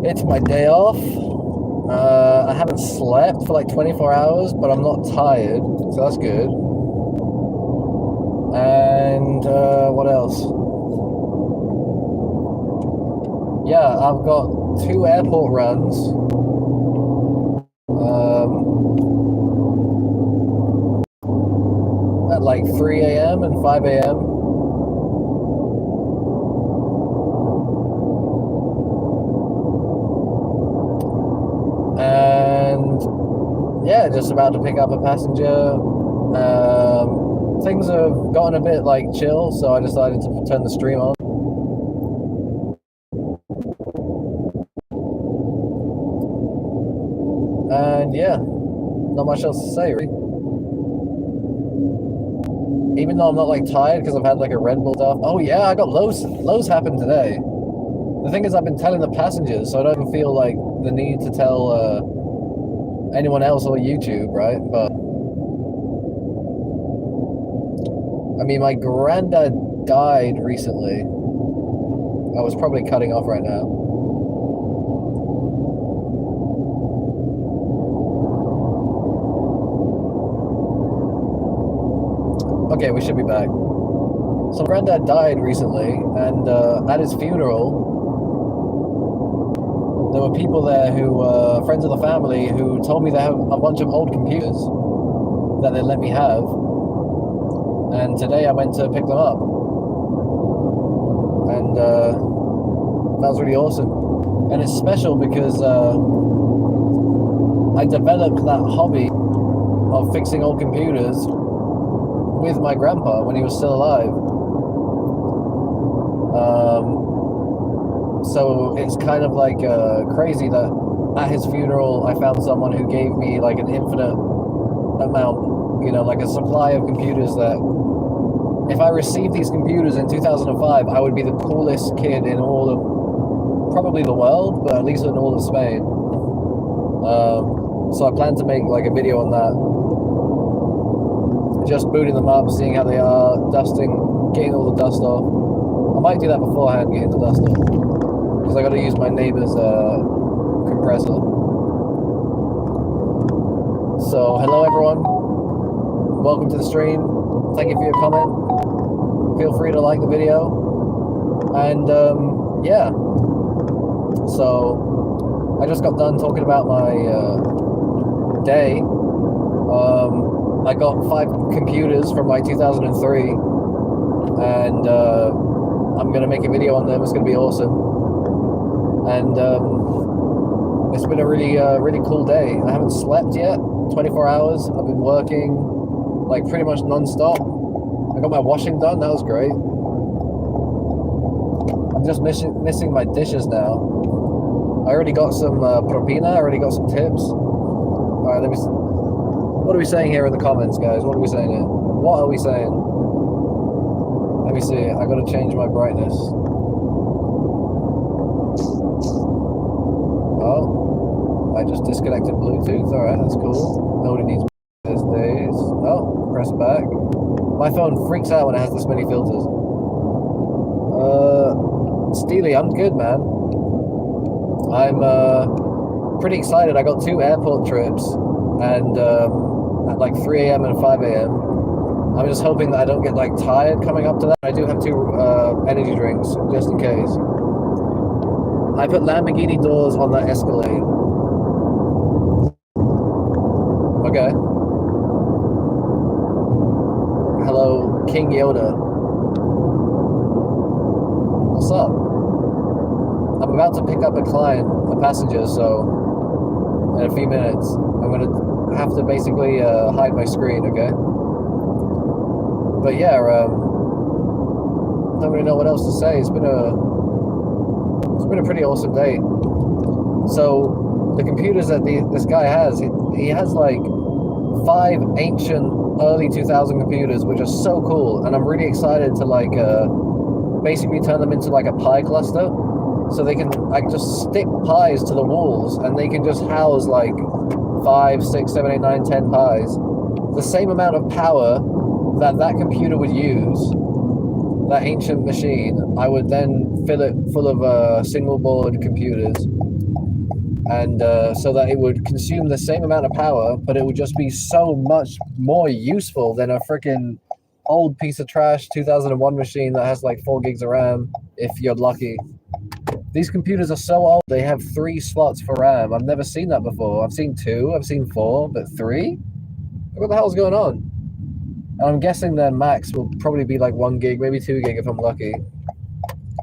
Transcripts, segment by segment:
It's my day off. I haven't slept for like 24 hours, but I'm not tired, so that's good. And what else? Yeah, I've got 2 airport runs. At like 3 a.m. and 5 a.m. And yeah, just about to pick up a passenger. Things have gotten a bit like chill, so I decided to turn the stream on. And yeah, not much else to say, really. Even though I'm not like tired because I've had like a Red Bull stuff. Oh yeah, I got lows happened today. The thing is, I've been telling the passengers, so I don't feel like the need to tell anyone else or YouTube, right? But I mean, my granddad died recently. I was probably cutting off right now. Okay, we should be back. So granddad died recently, and at his funeral, there were people there who, friends of the family, who told me they have a bunch of old computers that they let me have. And today I went to pick them up. And that was really awesome. And it's special because I developed that hobby of fixing old computers with my grandpa when he was still alive. So it's kind of like crazy that at his funeral I found someone who gave me like an infinite amount, you know, like a supply of computers that if I received these computers in 2005, I would be the coolest kid in all of, probably the world, but at least in all of Spain. So I plan to make like a video on that. Just booting them up, seeing how they are, dusting, getting all the dust off. I might do that beforehand, getting the dust off, because I got to use my neighbor's compressor. So hello everyone, welcome to the stream. Thank you for your comment. Feel free to like the video. And yeah, so I just got done talking about my day. I got 5 computers from like 2003, and I'm gonna make a video on them. It's gonna be awesome, and it's been a really cool day. I haven't slept yet. 24 hours. I've been working like pretty much non-stop. I got my washing done. That was great. I'm just missing my dishes now. I already got some propina. I already got some tips. All right, let me. What are we saying here in the comments, guys? What are we saying here? What are we saying? Let me see. I gotta change my brightness. Oh, I just disconnected Bluetooth. All right, that's cool. Nobody needs these days. Oh, press back. My phone freaks out when it has this many filters. Steely, I'm good, man. I'm pretty excited. I got 2 airport trips, and at like 3 a.m. and 5 a.m. I'm just hoping that I don't get like tired coming up to that. I do have 2 energy drinks just in case. I put Lamborghini doors on that Escalade. Okay. Hello, King Yoda. What's up? I'm about to pick up a client, a passenger, so in a few minutes I'm gonna have to basically hide my screen, okay? But yeah, don't really know what else to say. It's been a pretty awesome day. So the computers that this guy has, he has like 5 ancient early 2000 computers, which are so cool, and I'm really excited to like basically turn them into like a pie cluster, so they can like just stick pies to the walls, and they can just house like 5, 6, 7, 8, 9, 10 pies. The same amount of power that computer would use, that ancient machine, I would then fill it full of single board computers, and so that it would consume the same amount of power, but it would just be so much more useful than a freaking old piece of trash 2001 machine that has like 4 gigs of RAM, if you're lucky. These computers are so old, they have 3 slots for RAM. I've never seen that before. I've seen 2, I've seen 4, but 3? What the hell's going on? And I'm guessing their max will probably be like 1 gig, maybe 2 gig if I'm lucky.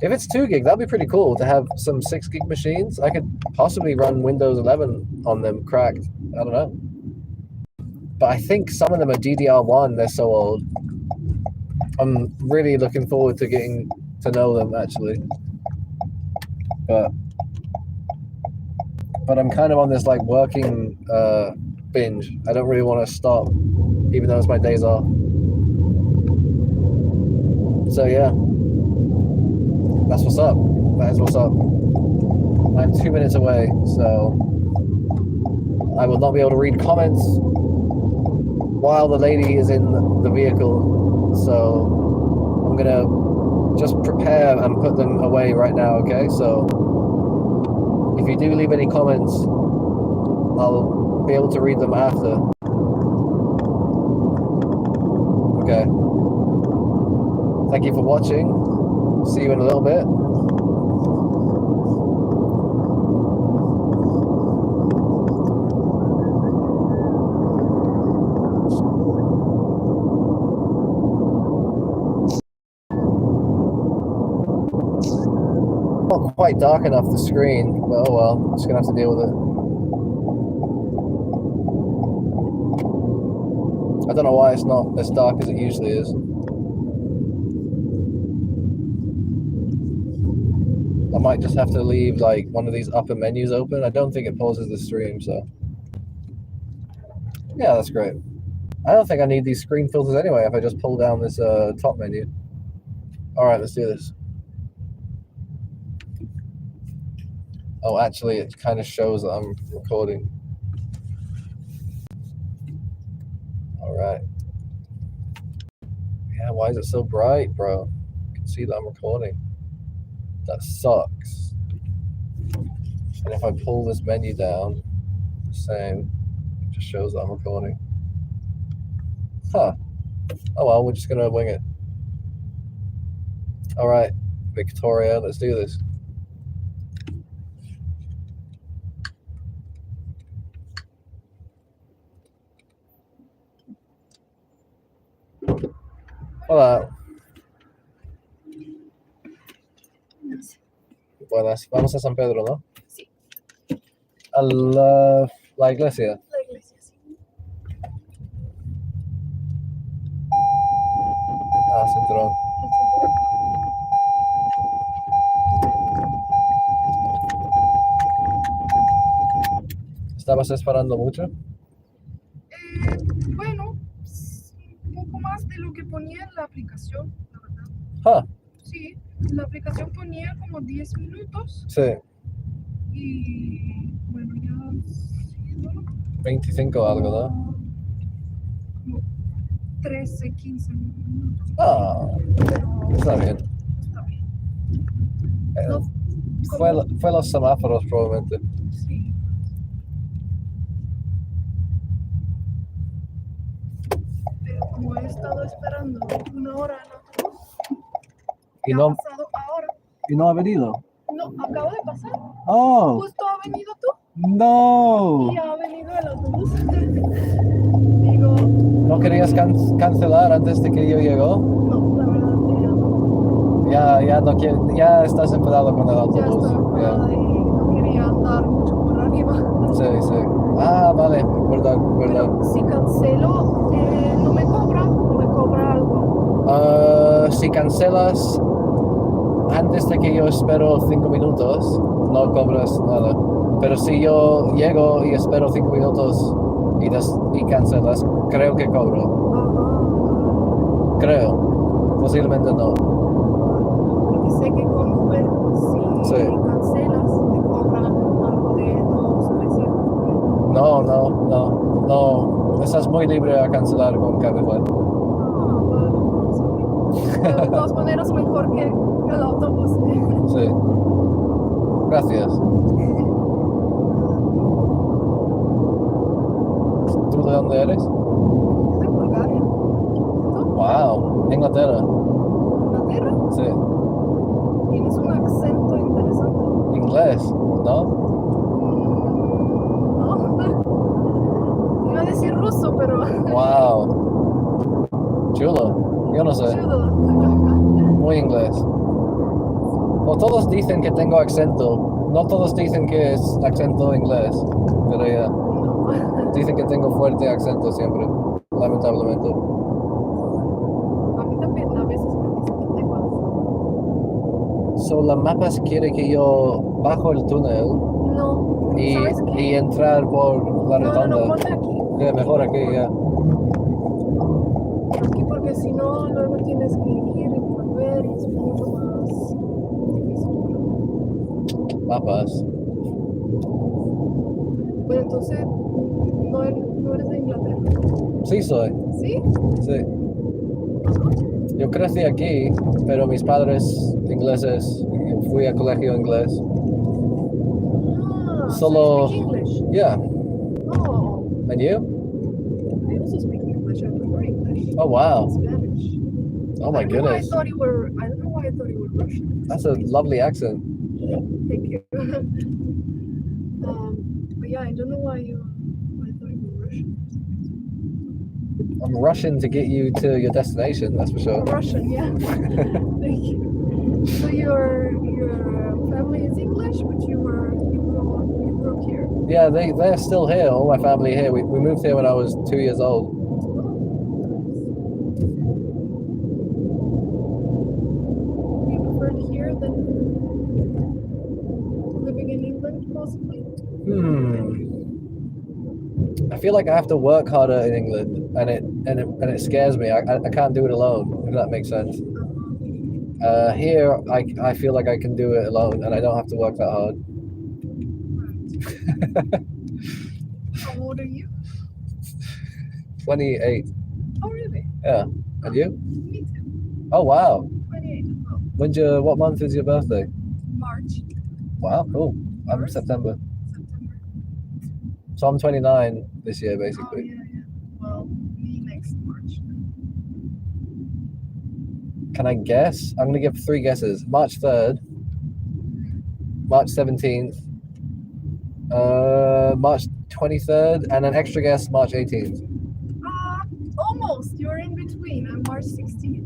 If it's 2 gig, that'd be pretty cool to have some 6 gig machines. I could possibly run Windows 11 on them cracked. I don't know. But I think some of them are DDR1. They're so old. I'm really looking forward to getting to know them, actually. But I'm kind of on this like working binge. I don't really want to stop, even though it's my days off. So yeah. That's what's up. That is what's up. I'm 2 minutes away, so I will not be able to read comments while the lady is in the vehicle. So I'm gonna just prepare and put them away right now, okay? So if you do leave any comments, I'll be able to read them after. Okay. Thank you for watching. See you in a little bit. Not quite dark enough the screen, but oh well, just gonna have to deal with it. I don't know why it's not as dark as it usually is. I might just have to leave like one of these upper menus open. I don't think it pauses the stream, so yeah, that's great. I don't think I need these screen filters anyway if I just pull down this top menu. All right, let's do this. Oh, actually, it kind of shows that I'm recording. All right. Yeah, why is it so bright, bro? You can see that I'm recording. That sucks. And if I pull this menu down, same, it just shows that I'm recording. Huh. Oh well, we're just gonna wing it. All right, Victoria, let's do this. Hola. Buenas. Vamos a San Pedro, ¿no? Sí. A la iglesia. La iglesia, sí. Ah, cinturón. ¿Estabas esperando mucho? Bueno, un poco más de lo que ponía en la aplicación, la verdad. Ah, Sí, la aplicación ponía como 10 minutos sí. y bueno, ya han sido 25 o algo, ¿no? como 13, 15 minutos. Ah, Pero está bien. está bien. Eh, No, fue los semáforos probablemente. sí. Pero como he estado esperando 1 hora en autobús, Y ha no, pasado ahora. y no ha venido. No, acabo de pasar. Oh, Justo ha venido tú no. y ha venido el autobús. Digo, ¿No querías cancelar antes de que yo llegó? no, la verdad que ya Ya no ya estás enfadado con el ya autobús. estoy enfadada y no quería andar mucho por arriba. Sí, sí. Ah, vale, verdad. Pero si cancelo, no me cobra o me cobra algo. Si cancelas antes de que yo espero 5 minutos, no cobras nada. Pero si yo llego y espero 5 minutos y cancelas, creo que cobro. Ajá. Creo. Posiblemente no. Porque sé que con Uber, si Sí. cancelas, te cobran algo de 200, 300. No. Estás muy libre a cancelar con cabify. Pero de todas maneras, mejor que el autobús. Sí. Gracias. de dónde eres? De Bulgaria. ¿Tú? Wow, Inglaterra. ¿Inglaterra? Sí. Tienes un acento interesante. Inglés, ¿no? No. Iba a decir ruso, pero... Wow. Chulo. Yo no sé. Chulo. Muy inglés. O todos dicen que tengo acento. No todos dicen que es acento inglés. Pero ya. Dicen que tengo fuerte acento siempre. Lamentablemente. A mí también a veces me dicen que tengo acento. So, la mapas quiere que yo bajo el túnel No. ¿Sabes qué? y entrar por la retonda. No, ponte aquí. Ya, mejor aquí, ya. Aquí porque si no, luego tienes que ir y volver y es un poco más difícil. Mapas. Bueno, entonces, no eres de Inglaterra. Sí soy. ¿Sí? Sí. Yo crecí aquí, pero mis padres ingleses, fui a colegio inglés. Ah, Solo- so you speak English? Yeah. Oh, And you? I also speak English. I prefer English. Oh, wow. Spanish. Oh, my I don't know why I goodness. thought you were. I don't know why I thought you were Russian. That's a lovely accent. Thank you. But yeah, I don't know why I thought you were Russian. I'm rushing to get you to your destination, that's for sure. Russian, yeah. Thank you. So your family is English, but you grew up here. Yeah, they're still here, all my family here. We moved here when I was 2 years old. Do you prefer it here than living in England, possibly? I feel like I have to work harder in England, and it scares me. I can't do it alone, if that makes sense. Here, I feel like I can do it alone, and I don't have to work that hard. How old are you? 28. Oh, really? Yeah. And you? Me too. Oh, wow. 28 as well. What month is your birthday? March. Wow, cool. I'm Yours? September. September. So I'm 29 this year, Oh, basically. yeah. Well, me next March. Can I guess? I'm going to give 3 guesses. March 3rd, March 17th, March 23rd, and an extra guess, March 18th. Almost. You're in between. I'm March 16th.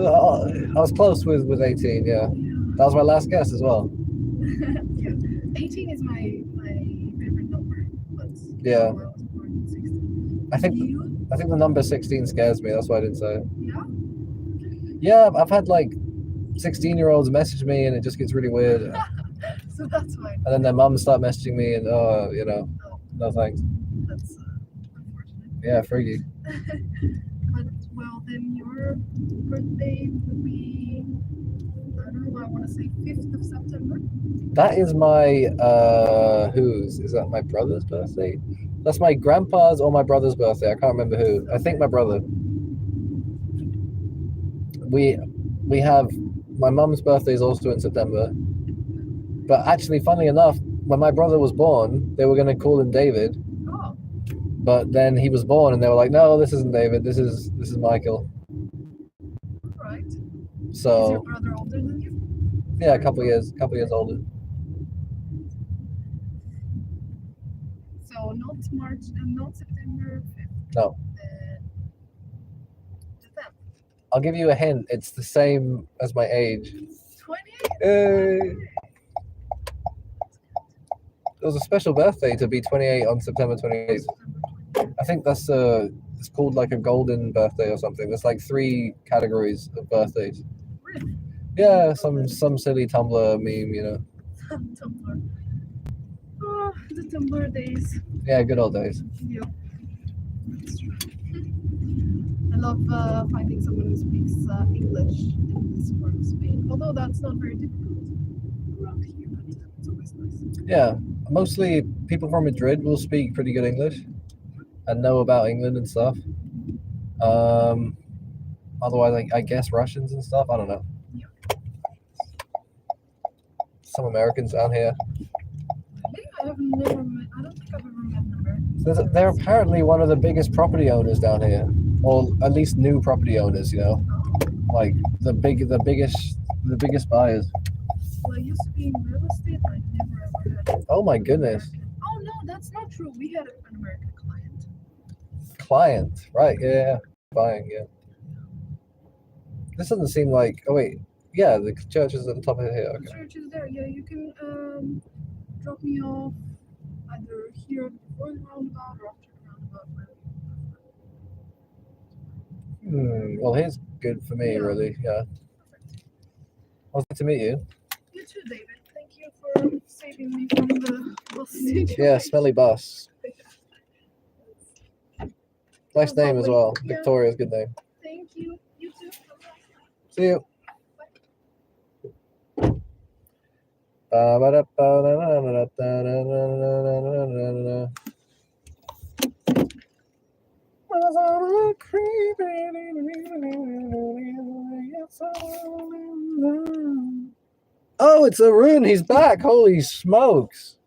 I was close with 18, yeah. That was my last guess as well. Yeah. 18 is my favorite number. But Yeah. I was born in 16. I think You? the number 16 scares me. That's why I didn't say it. Yeah? Yeah, I've had like 16-year-olds message me, and it just gets really weird. So that's why. And then their mums start messaging me, and no thanks. That's unfortunate. Yeah, freaky. But, well, then your birthday would be, I don't know, I want to say 5th of September. That is my whose? Is that my brother's birthday? That's my grandpa's or my brother's birthday. I can't remember who. I think my brother. We have my mum's birthday is also in September. But actually, funnily enough, when my brother was born, they were going to call him David. Oh, But then he was born, and they were like, "No, this isn't David. This is Michael." right. Is So your brother older than you? yeah, a couple years older. So not March and not September 5th. No. Then the 10th. I'll give you a hint. It's the same as my age. 28? Hey. It was a special birthday to be 28 on September 28th. I think that's it's called like a golden birthday or something. There's like 3 categories of birthdays. Really? Yeah, some silly Tumblr meme, Tumblr. Oh, the Tumblr days. Yeah, good old days. Yeah. That's true. I love finding someone who speaks English in this part of Spain. Although that's not very difficult around here, but it's always nice. Yeah, mostly people from Madrid will speak pretty good English and know about England and stuff. Otherwise, I guess Russians and stuff. I don't know. Yeah. Some Americans down here. Really? I have never met. I don't think I've ever met an American. They're apparently one of the biggest property owners down here, or at least new property owners. You know, like the biggest buyers. Well, I used to be in real estate. I never ever had. Oh my goodness. Oh no, that's not true. We had an American client. Client, right? Yeah, buying. Yeah. This doesn't seem like. Oh wait, yeah, the church is at the top of here. The Okay. church is there. Yeah, you can drop me off either here before the roundabout or after the roundabout. Well, here's good for me, Yeah. really. Yeah. Perfect. Well, nice to meet you. You too, David. Thank you for saving me from the bus situation. Yeah, smelly bus. Nice Oh, name as lovely. well. Yeah. Victoria's good name. Thank you. You too. See you. Oh, it's Arun. He's back. Holy smokes.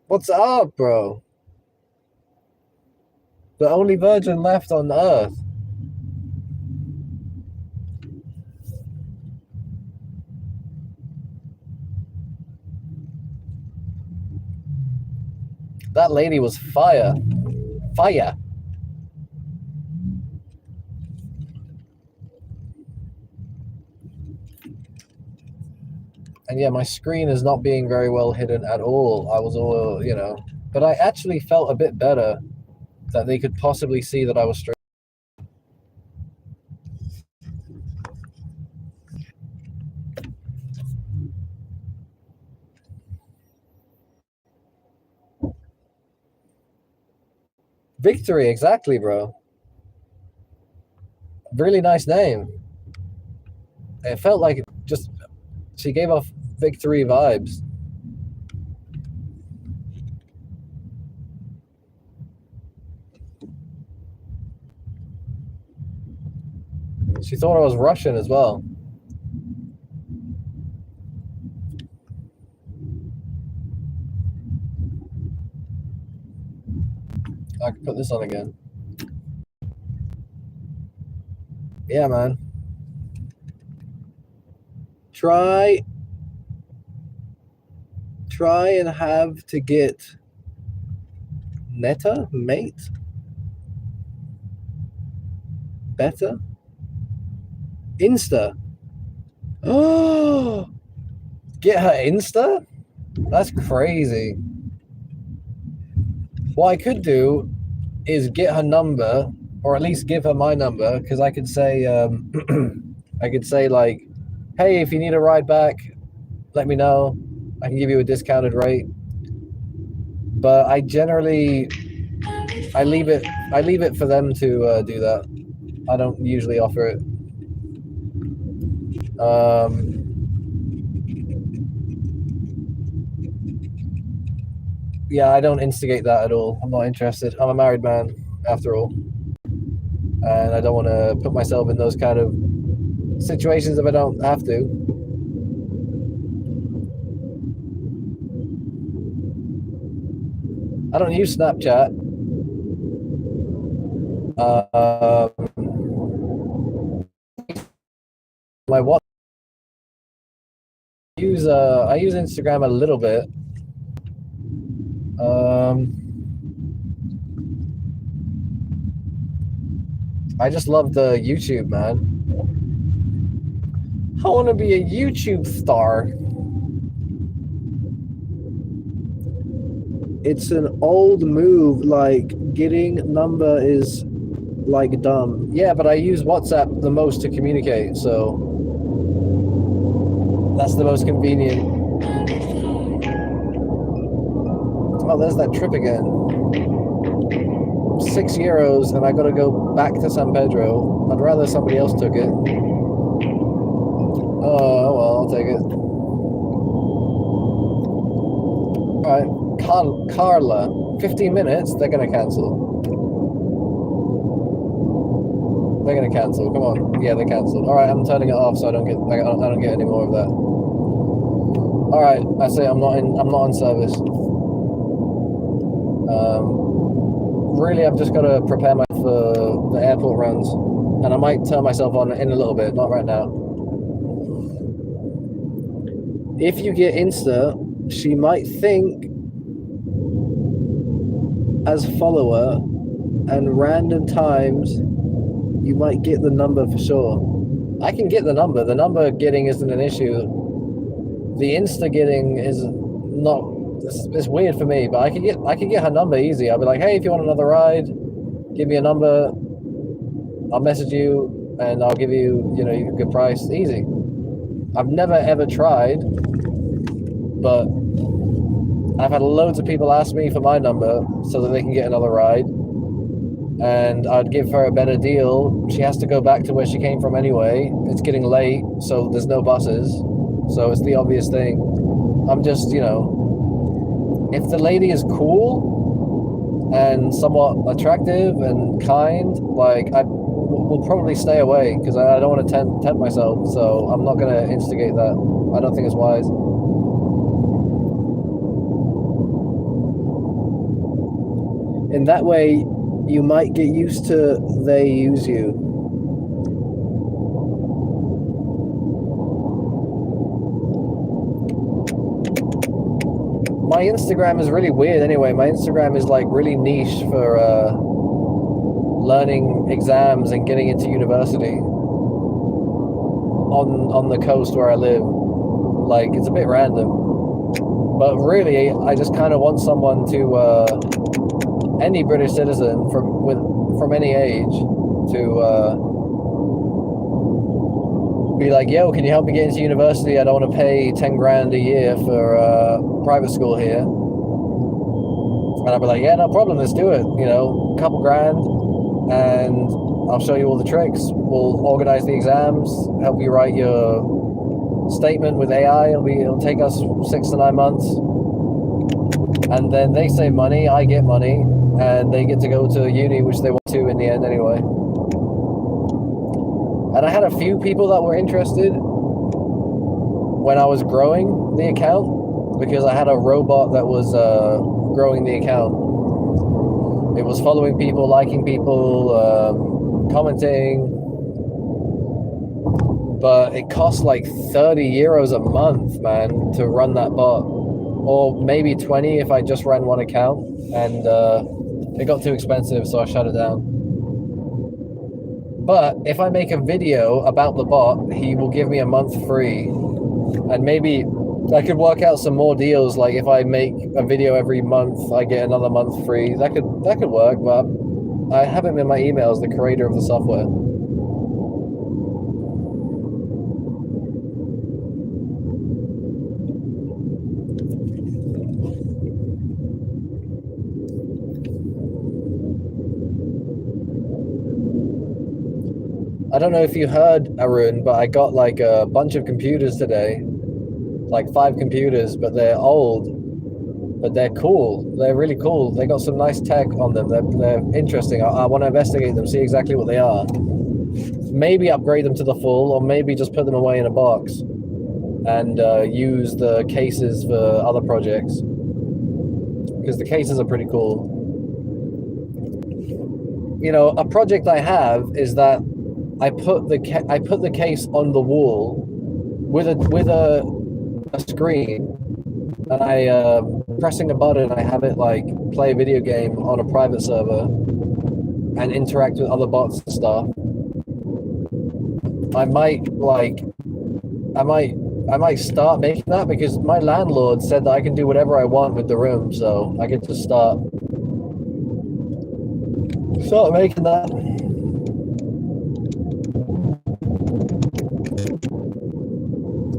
What's up, bro? The only virgin left on Earth. That lady was fire. Fire. And yeah, my screen is not being very well hidden at all. I was all, you know, but I actually felt a bit better that they could possibly see that I was straight. Victory, exactly, bro. Really nice name. It felt like just she gave off victory vibes. She thought I was Russian as well. I can put this on again. Yeah, man. Try and have to get Netta, mate? Better? Insta. Oh, get her Insta? That's crazy. What I could do is get her number, or at least give her my number, because I could say, I could say like, hey, if you need a ride back, let me know. I can give you a discounted rate. But I generally, I leave it for them to do that. I don't usually offer it. Yeah, I don't instigate that at all. I'm not interested. I'm a married man, after all. And I don't want to put myself in those kind of situations if I don't have to. I don't use Snapchat. My what? I use Instagram a little bit. I just love the YouTube, man. I want to be a YouTube star. It's an old move, like getting number is like dumb. Yeah, but I use WhatsApp the most to communicate, so that's the most convenient. Oh, there's that trip again. €6 and I gotta go back to San Pedro. I'd rather somebody else took it. Oh, well, I'll take it. Alright. Carla, 15 minutes, they're gonna cancel. They're gonna cancel. Come on. Yeah, they cancelled. Alright, I'm turning it off so I don't get any more of that. Alright, I say I'm not on service. Really, I've just got to prepare myself for the airport runs, and I might turn myself on in a little bit, not right now. If you get Insta, she might think as follower, and random times you might get the number for sure. I can get the number. The number getting isn't an issue. The Insta getting is not. It's weird for me, but I could get her number easy. I'll be like, hey, if you want another ride, give me a number. I'll message you and I'll give you, a good price. Easy. I've never ever tried, but I've had loads of people ask me for my number so that they can get another ride. And I'd give her a better deal. She has to go back to where she came from anyway. It's getting late, so there's no buses. So it's the obvious thing. I'm just, if the lady is cool and somewhat attractive and kind, like, I will probably stay away because I don't want to tempt myself. So I'm not going to instigate that. I don't think it's wise. In that way, you might get used to they use you. My Instagram is really weird anyway. My Instagram is like really niche for learning exams and getting into university on the coast where I live. Like, it's a bit random. But really, I just kind of want someone to, any British citizen from any age to be like, yo, can you help me get into university? I don't want to pay 10 grand a year for private school here. And I'll be like, yeah, no problem, let's do it. A couple grand, and I'll show you all the tricks. We'll organize the exams, help you write your statement with AI. It'll take us 6 to 9 months. And then they save money, I get money, and they get to go to uni, which they want to in the end anyway. And I had a few people that were interested when I was growing the account, because I had a robot that was growing the account. It was following people, liking people, commenting. But it cost like 30 euros a month, man, to run that bot. Or maybe 20 if I just ran one account. And it got too expensive, so I shut it down. But if I make a video about the bot, he will give me a month free. And maybe I could work out some more deals. Like if I make a video every month, I get another month free. That could work, but I have him in my emails, the creator of the software. I don't know if you heard, Arun, but I got like a bunch of computers today, like 5 computers, but they're old, but they're cool. They're really cool. They got some nice tech on them. They're interesting. I want to investigate them, see exactly what they are. Maybe upgrade them to the full, or maybe just put them away in a box and use the cases for other projects, because the cases are pretty cool. A project I have is that I put the case on the wall with a screen, and I pressing a button, I have it like play a video game on a private server and interact with other bots and stuff. I might start making that, because my landlord said that I can do whatever I want with the room, so I get to start making that.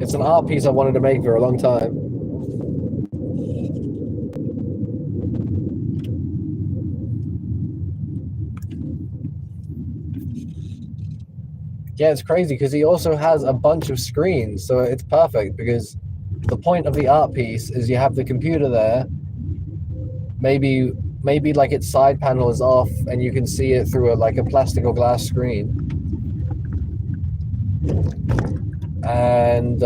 It's an art piece I wanted to make for a long time. Yeah, it's crazy because he also has a bunch of screens, so it's perfect, because the point of the art piece is you have the computer there, maybe like its side panel is off and you can see it through a plastic or glass screen. And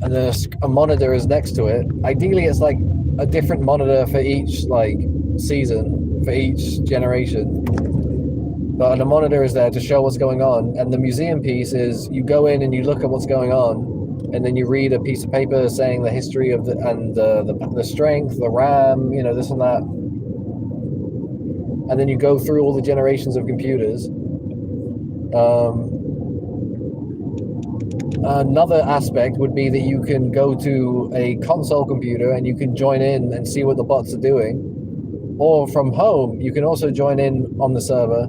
and then a monitor is next to it. Ideally, it's like a different monitor for each like season, for each generation. But the monitor is there to show what's going on, and the museum piece is you go in and you look at what's going on, and then you read a piece of paper saying the history of the strength, the RAM, this and that, and then you go through all the generations of computers. Another aspect would be that you can go to a console computer and you can join in and see what the bots are doing, or from home you can also join in on the server.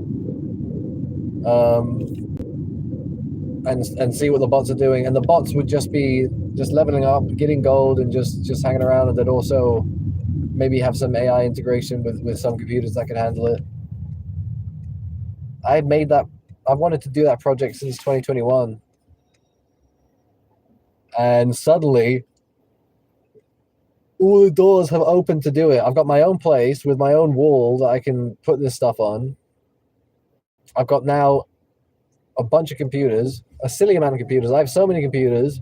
And see what the bots are doing, and the bots would just be leveling up, getting gold, and just hanging around, and they'd also maybe have some AI integration with some computers that could handle it. I've wanted to do that project since 2021, and suddenly all the doors have opened to do it. I've got my own place with my own wall that I can put this stuff on. I've got now a bunch of computers, a silly amount of computers. I have so many computers.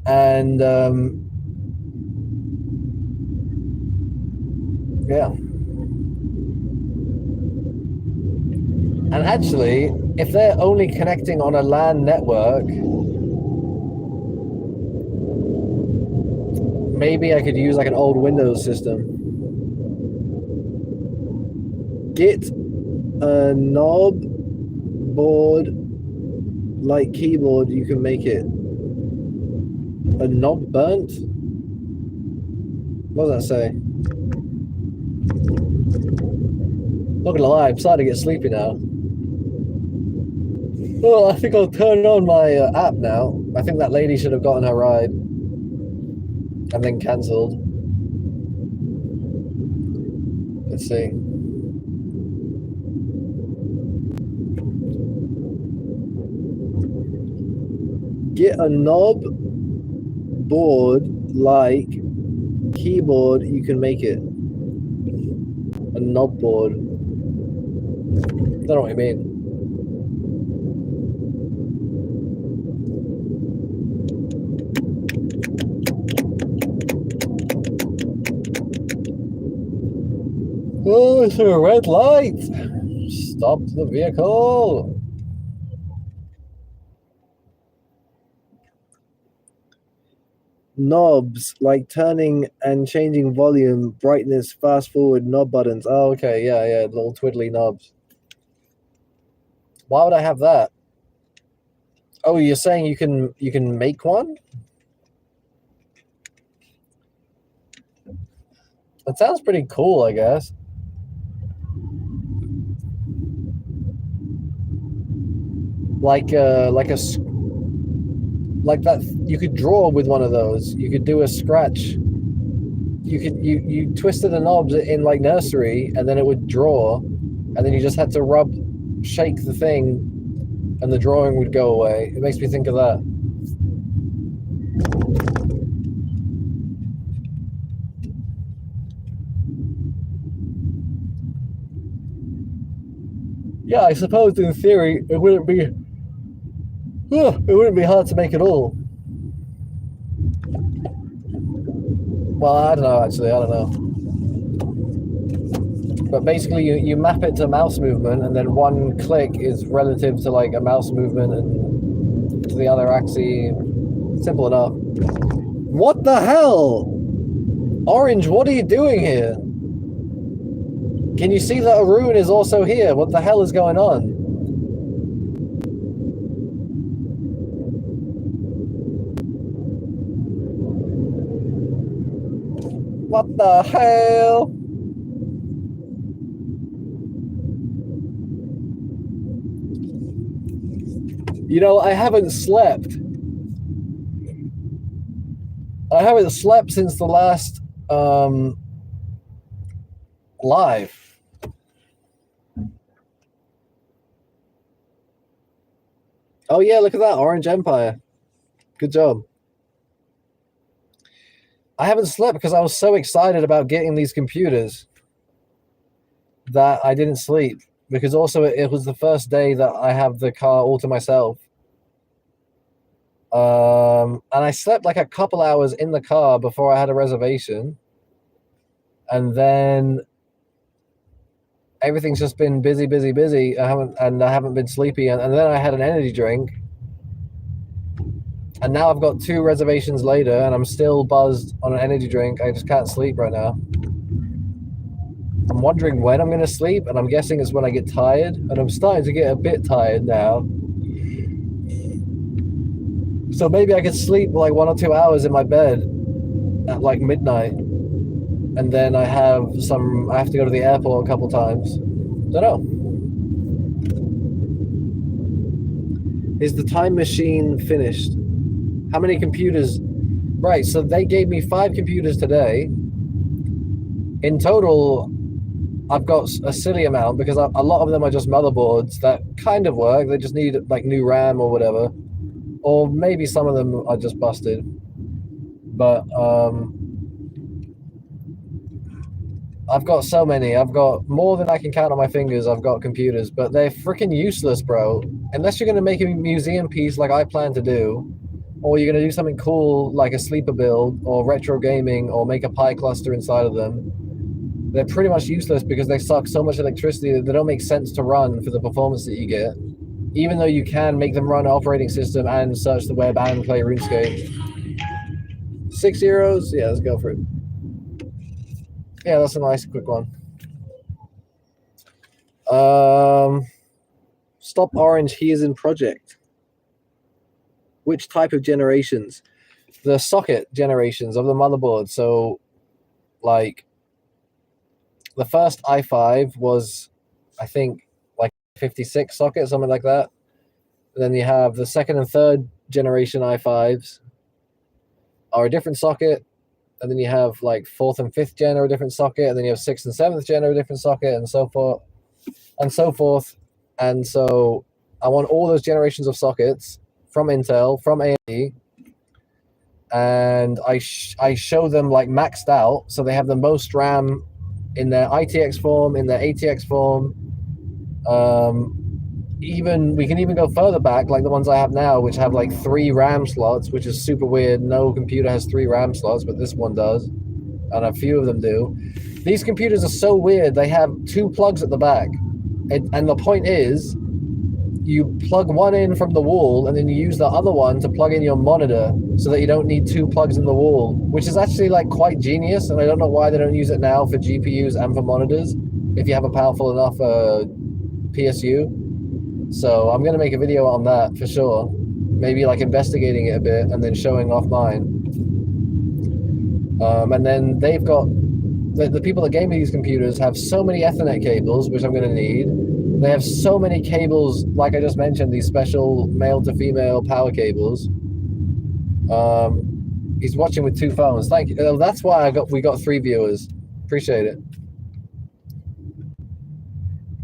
And yeah. And actually, if they're only connecting on a LAN network, maybe I could use like an old Windows system. Get a knob board like keyboard, you can make it. A knob burnt? What does that say? Not gonna lie, I'm starting to get sleepy now. Well, I think I'll turn on my app now. I think that lady should have gotten her ride and then cancelled. Let's see. Get a knob board like keyboard, you can make it. A knob board. Don't know what you mean. Oh, it's a red light. Stop the vehicle. Knobs, like turning and changing volume, brightness, fast forward, knob buttons. Oh, okay, yeah, little twiddly knobs. Why would I have that? Oh, you're saying you can make one? That sounds pretty cool, I guess. Like that, you could draw with one of those. You could do a scratch. You twisted the knobs in like nursery, and then it would draw, and then you just had to shake the thing, and the drawing would go away. It makes me think of that. Yeah, I suppose in theory it wouldn't be hard to make at all. Well, I don't know, actually. I don't know. But basically, you map it to mouse movement, and then one click is relative to like a mouse movement and to the other axis. Simple enough. What the hell? Orange, what are you doing here? Can you see that Arun is also here? What the hell is going on? What the hell? I haven't slept. I haven't slept since the last live. Oh yeah, look at that, Orange Empire. Good job. I haven't slept because I was so excited about getting these computers that I didn't sleep. because also it was the first day that I have the car all to myself. And I slept like a couple hours in the car before I had a reservation. And then everything's just been busy. I haven't been sleepy. And then I had an energy drink. And now I've got 2 reservations later and I'm still buzzed on an energy drink. I just can't sleep right now. I'm wondering when I'm going to sleep, and I'm guessing it's when I get tired. And I'm starting to get a bit tired now. So maybe I could sleep like 1 or 2 hours in my bed at like midnight. And then I have to go to the airport a couple times. Don't know. Is the time machine finished? How many computers? Right, so they gave me 5 computers today. In total, I've got a silly amount because a lot of them are just motherboards that kind of work. They just need like new RAM or whatever. Or maybe some of them are just busted. But I've got so many. I've got more than I can count on my fingers. I've got computers, but they're freaking useless, bro. Unless you're going to make a museum piece like I plan to do, or you're going to do something cool like a sleeper build or retro gaming or make a Pi cluster inside of them, they're pretty much useless because they suck so much electricity that they don't make sense to run for the performance that you get. Even though you can make them run an operating system and search the web and play RuneScape. 6 euros? Yeah, let's go for it. Yeah, that's a nice quick one. Stop Orange, he is in project. Which type of generations? The socket generations of the motherboard. So, like, the first i5 was, I think, like 56 socket, something like that. And then you have the second and third generation i5s are a different socket. And then you have like 4th and 5th gen are a different socket. And then you have 6th and 7th gen are a different socket, and so forth. And so I want all those generations of sockets from Intel, from AMD, and I show them like maxed out, so they have the most RAM in their ITX form, in their ATX form. We can even go further back, like the ones I have now, which have like 3 RAM slots, which is super weird. No computer has 3 RAM slots, but this one does, and a few of them do. These computers are so weird. They have 2 plugs at the back, and the point is, you plug one in from the wall, and then you use the other one to plug in your monitor, so that you don't need 2 plugs in the wall, which is actually like quite genius. And I don't know why they don't use it now for GPUs and for monitors if you have a powerful enough PSU. So I'm going to make a video on that for sure. Maybe like investigating it a bit and then showing off mine. And then they've got, the people that gave me these computers have so many Ethernet cables, which I'm going to need. They have so many cables, like I just mentioned, these special male to female power cables. He's watching with 2 phones. Thank you. That's why we got 3 viewers. Appreciate it.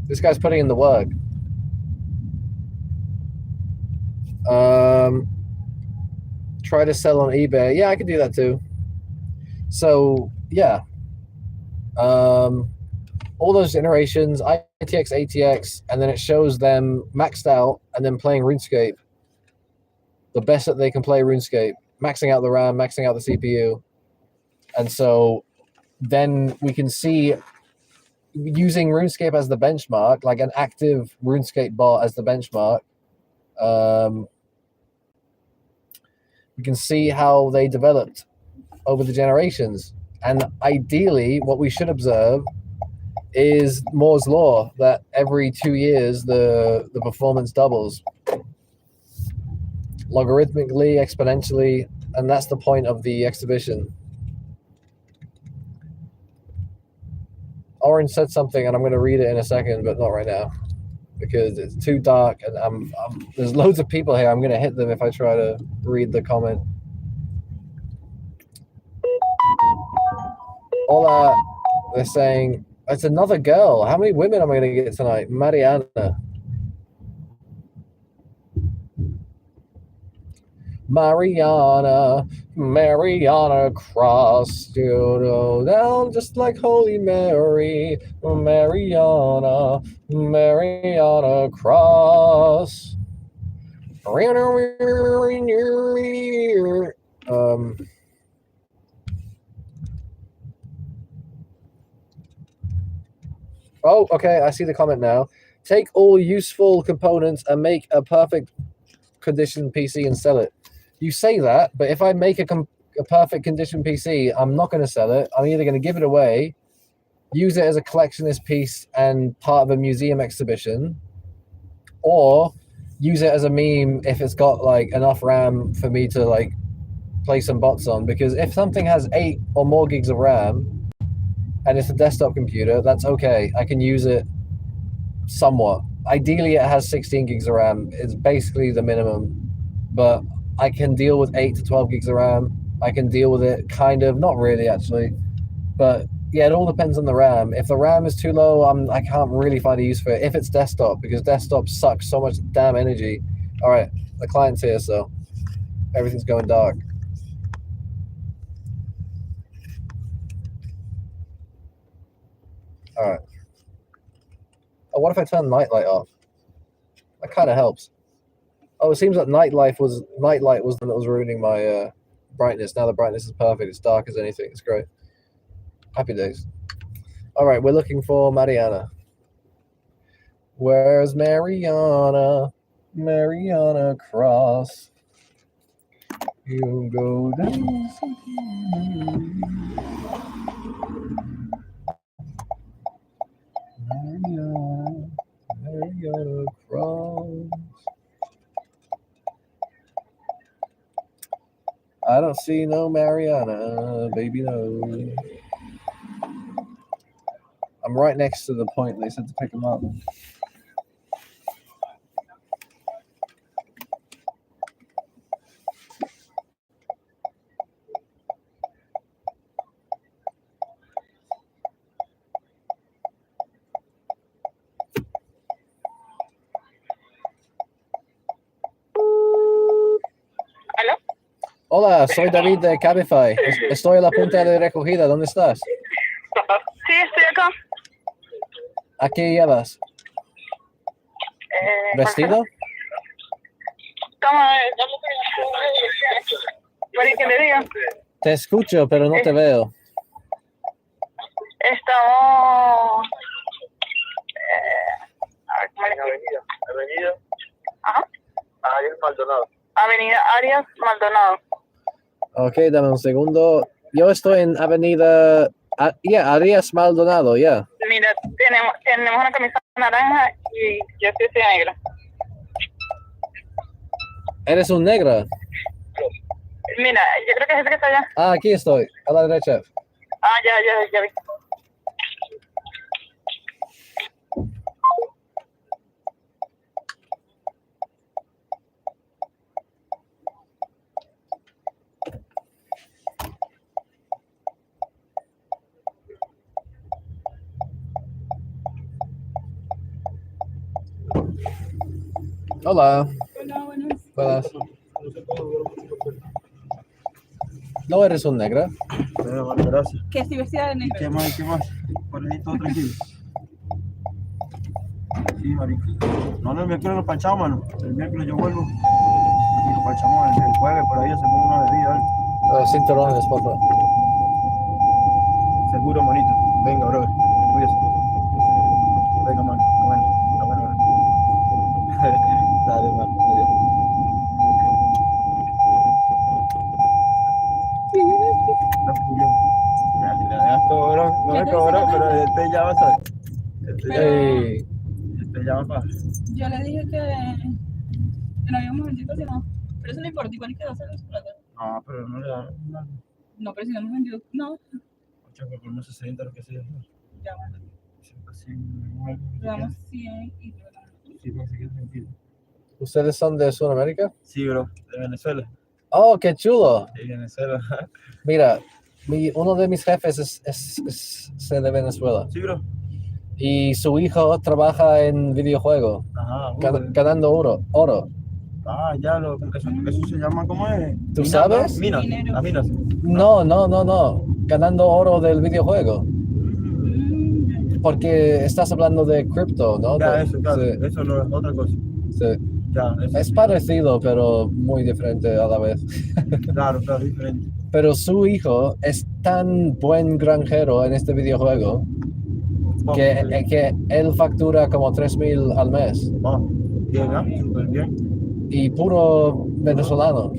This guy's putting in the work. Try to sell on eBay. Yeah, I could do that too. So yeah, all those generations, ITX, ATX, and then it shows them maxed out and then playing RuneScape. The best that they can play RuneScape, maxing out the RAM, maxing out the CPU. And so then we can see, using RuneScape as the benchmark, like an active RuneScape bot as the benchmark, we can see how they developed over the generations. And ideally, what we should observe is Moore's law, that every 2 years the performance doubles logarithmically, exponentially, and that's the point of the exhibition. Orange said something, and I'm going to read it in a second, but not right now because it's too dark, and there's loads of people here. I'm going to hit them if I try to read the comment. Hola, they're saying, it's another girl. How many women am I going to get tonight? Mariana. Mariana, Mariana Cross, down just like Holy Mary, Mariana, Mariana Cross. Oh, okay, I see the comment now. Take all useful components and make a perfect condition PC and sell it. You say that, but if I make a perfect condition PC, I'm not going to sell it. I'm either going to give it away, use it as a collectionist piece and part of a museum exhibition, or use it as a meme if it's got like enough RAM for me to like play some bots on. Because if something has 8 or more gigs of RAM and it's a desktop computer, that's okay. I can use it somewhat. Ideally, it has 16 gigs of RAM. It's basically the minimum, but I can deal with 8 to 12 gigs of RAM. I can deal with it kind of, not really actually, but yeah, it all depends on the RAM. If the RAM is too low, I can't really find a use for it. If it's desktop, because desktop sucks so much damn energy. All right, the client's here, so everything's going dark. All right. Oh, what if I turn nightlight off? That kind of helps. Oh, it seems like nightlight was the one that was ruining my brightness. Now the brightness is perfect. It's dark as anything. It's great. Happy days. All right, we're looking for Mariana. Where's Mariana? Mariana Cross. You go down. Mariana Cross. I don't see no Mariana, baby, no. I'm right next to the point they said to pick them up. Hola, soy David de Cabify. Estoy a la punta de recogida. ¿Dónde estás? Sí, estoy acá. ¿A qué llevas? ¿Vestido? Toma, ¿para que le diga? Te escucho, pero no te veo. Estamos... a ver, ¿cómo le digo? Avenida. Ajá. Arias Maldonado. Avenida Arias Maldonado. Ok, dame un segundo. Yo estoy en Avenida Arias Maldonado, ya. Mira, tenemos una camisa naranja y yo estoy negra. ¿Eres un negro? Mira, yo creo que es ese que está allá. Ah, aquí estoy, a la derecha. Ah, ya vi. Hola. Hola, buenas. Buenas. ¿No eres un negro? Bueno, gracias. Que estoy vestida de negro. ¿Qué más? ¿Qué más? Por ahí todo tranquilo. Sí, marica. No, el miércoles nos panchamos, mano. El miércoles yo vuelvo. Y nos panchamos el jueves, por ahí hacemos una bebida, ¿vale? Cinturones, por favor. Seguro, manito. Venga, bro. Cuídese. Venga, mano. Bueno. Dale, man. No, Julio. Le das cobrón. No me cobró, pero este ya va a saber. Hey. Este ya va para. Yo le dije que no habíamos vendido casi nada. Pero eso no importa, igual que hacer los platos. No, pero no le da. No, pero si no hemos vendido, no. 8 por unos 60, lo que sea. Ya bueno. Así, no, Le damos 100 y luego sí, para seguir tranquilo. ¿Ustedes son de Sudamérica? Sí, bro, de Venezuela. Oh, qué chulo. De Venezuela. Mira, uno de mis jefes es de Venezuela. Sí, bro. Y su hijo trabaja en videojuegos, Ajá. ganando oro. Ah, ya, eso se llama, ¿cómo es? ¿Tú Minas, sabes? ¿no? Minas, Minero. las minas. No. Ganando oro del videojuego. Mm, Porque estás hablando de cripto, ¿no? Ya, eso, claro, Sí, eso no es otra cosa. sí. Ya, eso Es sí. parecido, pero muy diferente a la vez. Claro, diferente. Pero su hijo es tan buen granjero en este videojuego que él factura como 3,000 al mes Oh, bien, ¿ah? Súper bien. y puro venezolano.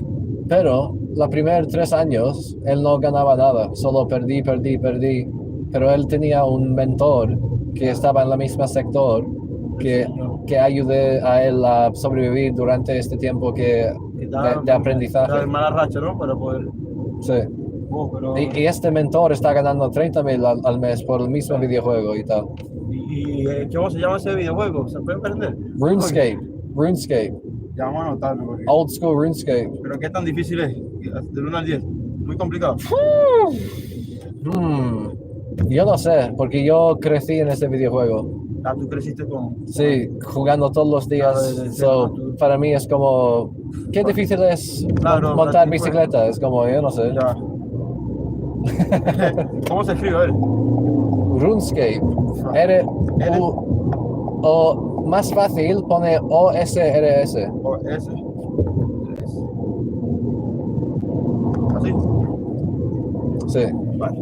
Pero los primeros 3 años él no ganaba nada, solo perdí. Pero él tenía un mentor que estaba en la misma sector que, que ayudé a él a sobrevivir durante este tiempo de aprendizaje. Está en mala racha, ¿no? Para poder. Sí. Pero. Y este mentor está ganando 30,000 al mes por el mismo videojuego y tal. ¿Cómo se llama ese videojuego? ¿Se puede aprender? RuneScape. Ya vamos a anotarlo. Old school RuneScape. Pero ¿qué tan difícil es? Del 1 al 10. Muy complicado. Yo no sé, porque yo crecí en este videojuego. Ah, tú creciste con. Sí, jugando todos los días. Claro, desde So, cero, para mí es como, qué difícil es Claro, para montar ti fue- bicicleta. Es como, yo no sé. Ya. ¿Cómo se escribe? A ver. RuneScape. O más fácil, pone OSRS. O S. Así. Sí. Vale.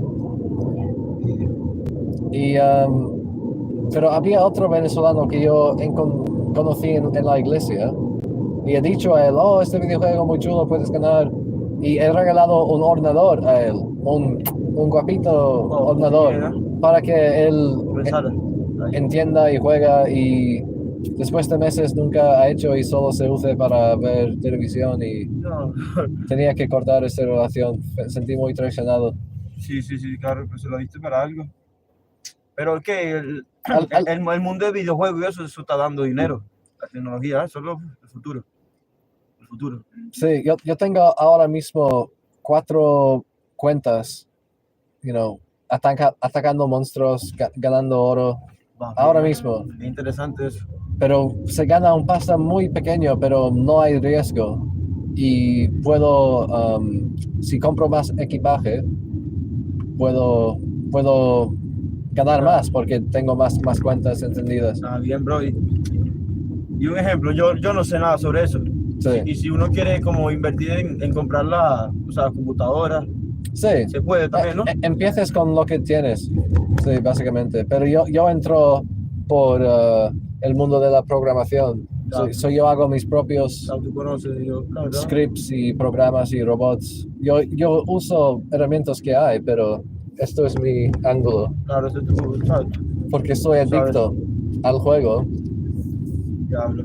Pero había otro venezolano que yo conocí en la iglesia y he dicho a él, oh, este videojuego muy chulo, puedes ganar. Y he regalado un ordenador a él, un guapito ordenador, bien, para que él Pensar. entienda y juega y después de meses nunca ha hecho y solo se use para ver televisión y No. tenía que cortar esa relación. Me sentí muy traicionado. Sí, claro, pues se lo diste para algo. Pero que Al- al- el mundo de videojuegos y eso está dando dinero. La tecnología, eso es el futuro. El futuro. Sí, yo tengo ahora mismo 4 cuentas, atacando monstruos, ganando oro, Va, ahora bien, mismo. Es interesante eso. Pero se gana un pasta muy pequeño, pero no hay riesgo. Y si compro más equipaje, puedo ganar más porque tengo más cuentas encendidas. Ah, bien, bro. Y un ejemplo, yo no sé nada sobre eso. Sí. Y si uno quiere como invertir en comprar o sea, computadora, Sí. se puede también, ¿no? Empieces con lo que tienes, sí, básicamente. Pero yo entro por el mundo de la programación. Claro. Yo hago mis propios Claro, tú conoces, la verdad. scripts y programas y robots. Yo uso herramientas que hay, pero esto es mi ángulo. Claro, eso tú sabes. Porque soy adicto al juego. Diablo.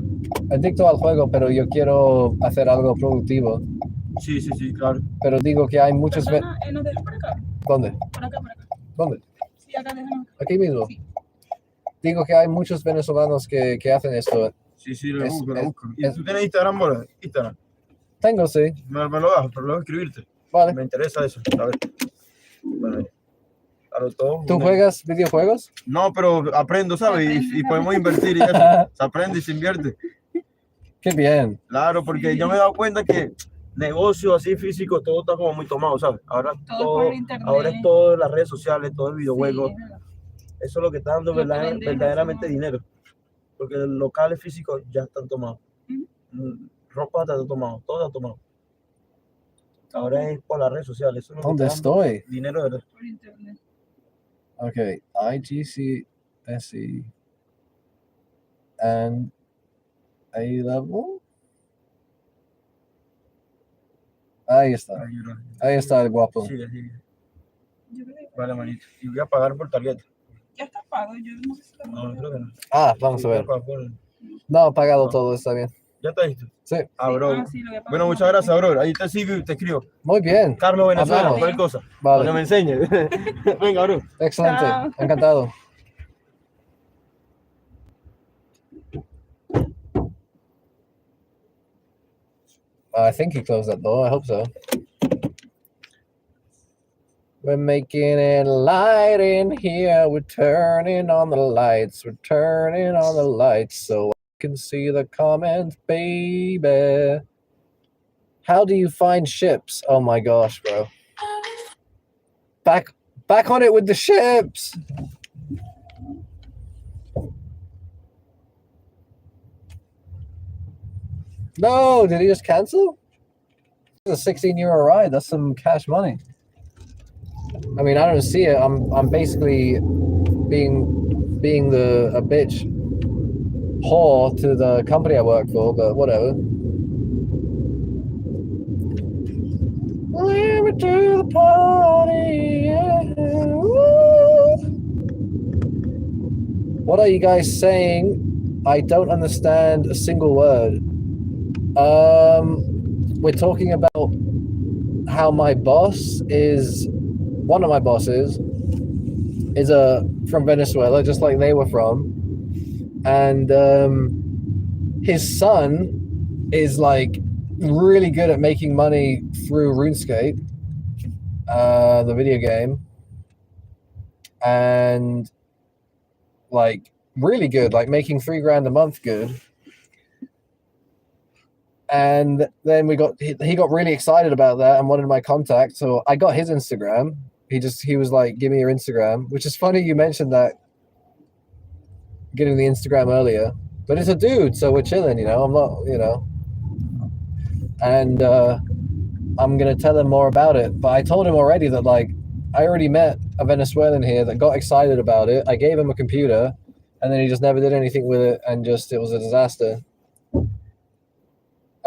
Adicto al juego, pero yo quiero hacer algo productivo. Sí, claro. Pero digo que hay muchos... ¿Nos dejas por acá? ¿Dónde? Por acá. ¿Dónde? Sí, acá déjanos. Aquí mismo. Sí. Digo que hay muchos venezolanos que hacen esto. Sí, lo busco. ¿Y es- tú tienes Instagram, bro? Instagram. Tengo, sí. Me lo das, pero luego escribirte. Vale. Me interesa eso. A ver. Bueno, claro, todo. ¿Tú juegas videojuegos? No, pero aprendo, ¿sabes? Y podemos invertir y eso. Se aprende y se invierte. Qué bien. Claro, porque yo me he dado cuenta que negocio así físico, todo está como muy tomado, ¿sabes? Ahora Todo por internet. ahora es todo en las redes sociales, todo el videojuego. Sí, Eso es lo que está dando Lo que vendemos, verdaderamente ¿no? dinero. Porque los locales físicos ya están tomados. Ropa está tomado, todo está tomado. Ahora es por las redes sociales. Eso es lo que ¿Dónde está dando estoy? dinero de verdad. por internet. Ok. IGCSE and A-Level. Ahí está. Ahí está el guapo. Sigue. Yo creo que Vale, manito. Y voy a pagar por tarjeta. ya está pago. Yo no sé si lo No, creo que no. Vamos Sí, a voy ver. pagar por- No, pagado No. todo, está bien. ¿Ya está listo? Sí. Ah, bro. sí, lo voy a pagar Bueno, con muchas la gracias, bro. Ahí te sigo y te escribo. Muy bien. Carlos Venezuela, Hablamos. cualquier cosa. Para que Vale. me enseñe. Venga, bro. Excelente. Chao. Encantado. I think he closed that door. I hope so. We're making it light in here. We're turning on the lights. We're turning on the lights so I can see the comment, baby. How do you find ships? Oh my gosh, bro. Back on it with the ships. No, did he just cancel? It's a 16-euro ride. That's some cash money. I mean, I don't see it. I'm basically being a bitch whore to the company I work for, but whatever. Leave it to the party. Yeah. Woo. What are you guys saying? I don't understand a single word. We're talking about how my boss is, one of my bosses is from Venezuela, just like they were from, and his son is like really good at making money through RuneScape, the video game, and like really good, like making $3,000 a month good. And then he got really excited about that and wanted my contact, so I got his Instagram. He was like, give me your Instagram, which is funny you mentioned that, getting the Instagram earlier, but it's a dude, so we're chilling, you know. I'm not, you know, and I'm gonna tell him more about it. But I told him already that, like, I already met a Venezuelan here that got excited about it. I gave him a computer, and then he just never did anything with it, and it was a disaster.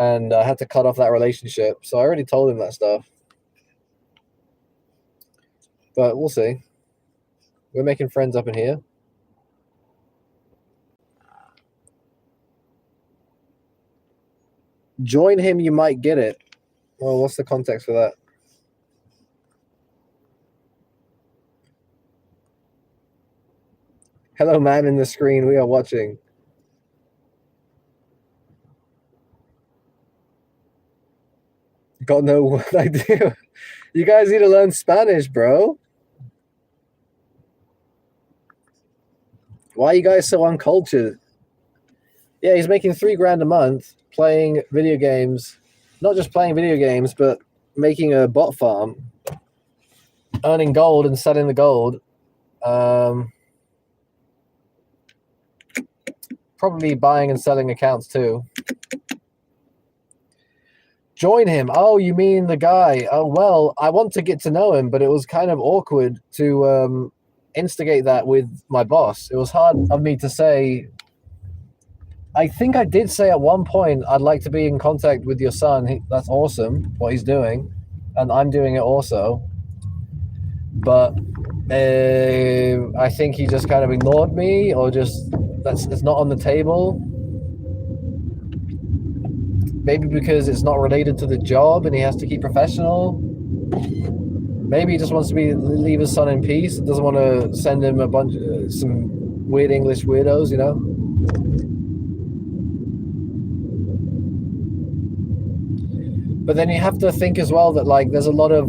And I had to cut off that relationship. So I already told him that stuff. But we'll see. We're making friends up in here. Join him, you might get it. Well, what's the context for that? Hello, man in the screen. We are watching. Got no idea. You guys need to learn Spanish, bro. Why are you guys so uncultured? Yeah, he's making $3,000 a month playing video games. Not just playing video games, but making a bot farm, earning gold and selling the gold. Probably buying and selling accounts too. Join him. Oh, you mean the guy? Oh, well, I want to get to know him, but it was kind of awkward to instigate that with my boss. It was hard of me to say. I think I did say at one point, I'd like to be in contact with your son. That's awesome, what he's doing. And I'm doing it also. But I think he just kind of ignored me, or just, it's not on the table. Maybe because it's not related to the job and he has to keep professional. Maybe he just wants to leave his son in peace. Doesn't want to send him some weird English weirdos, you know? But then you have to think as well that, like, there's a lot of,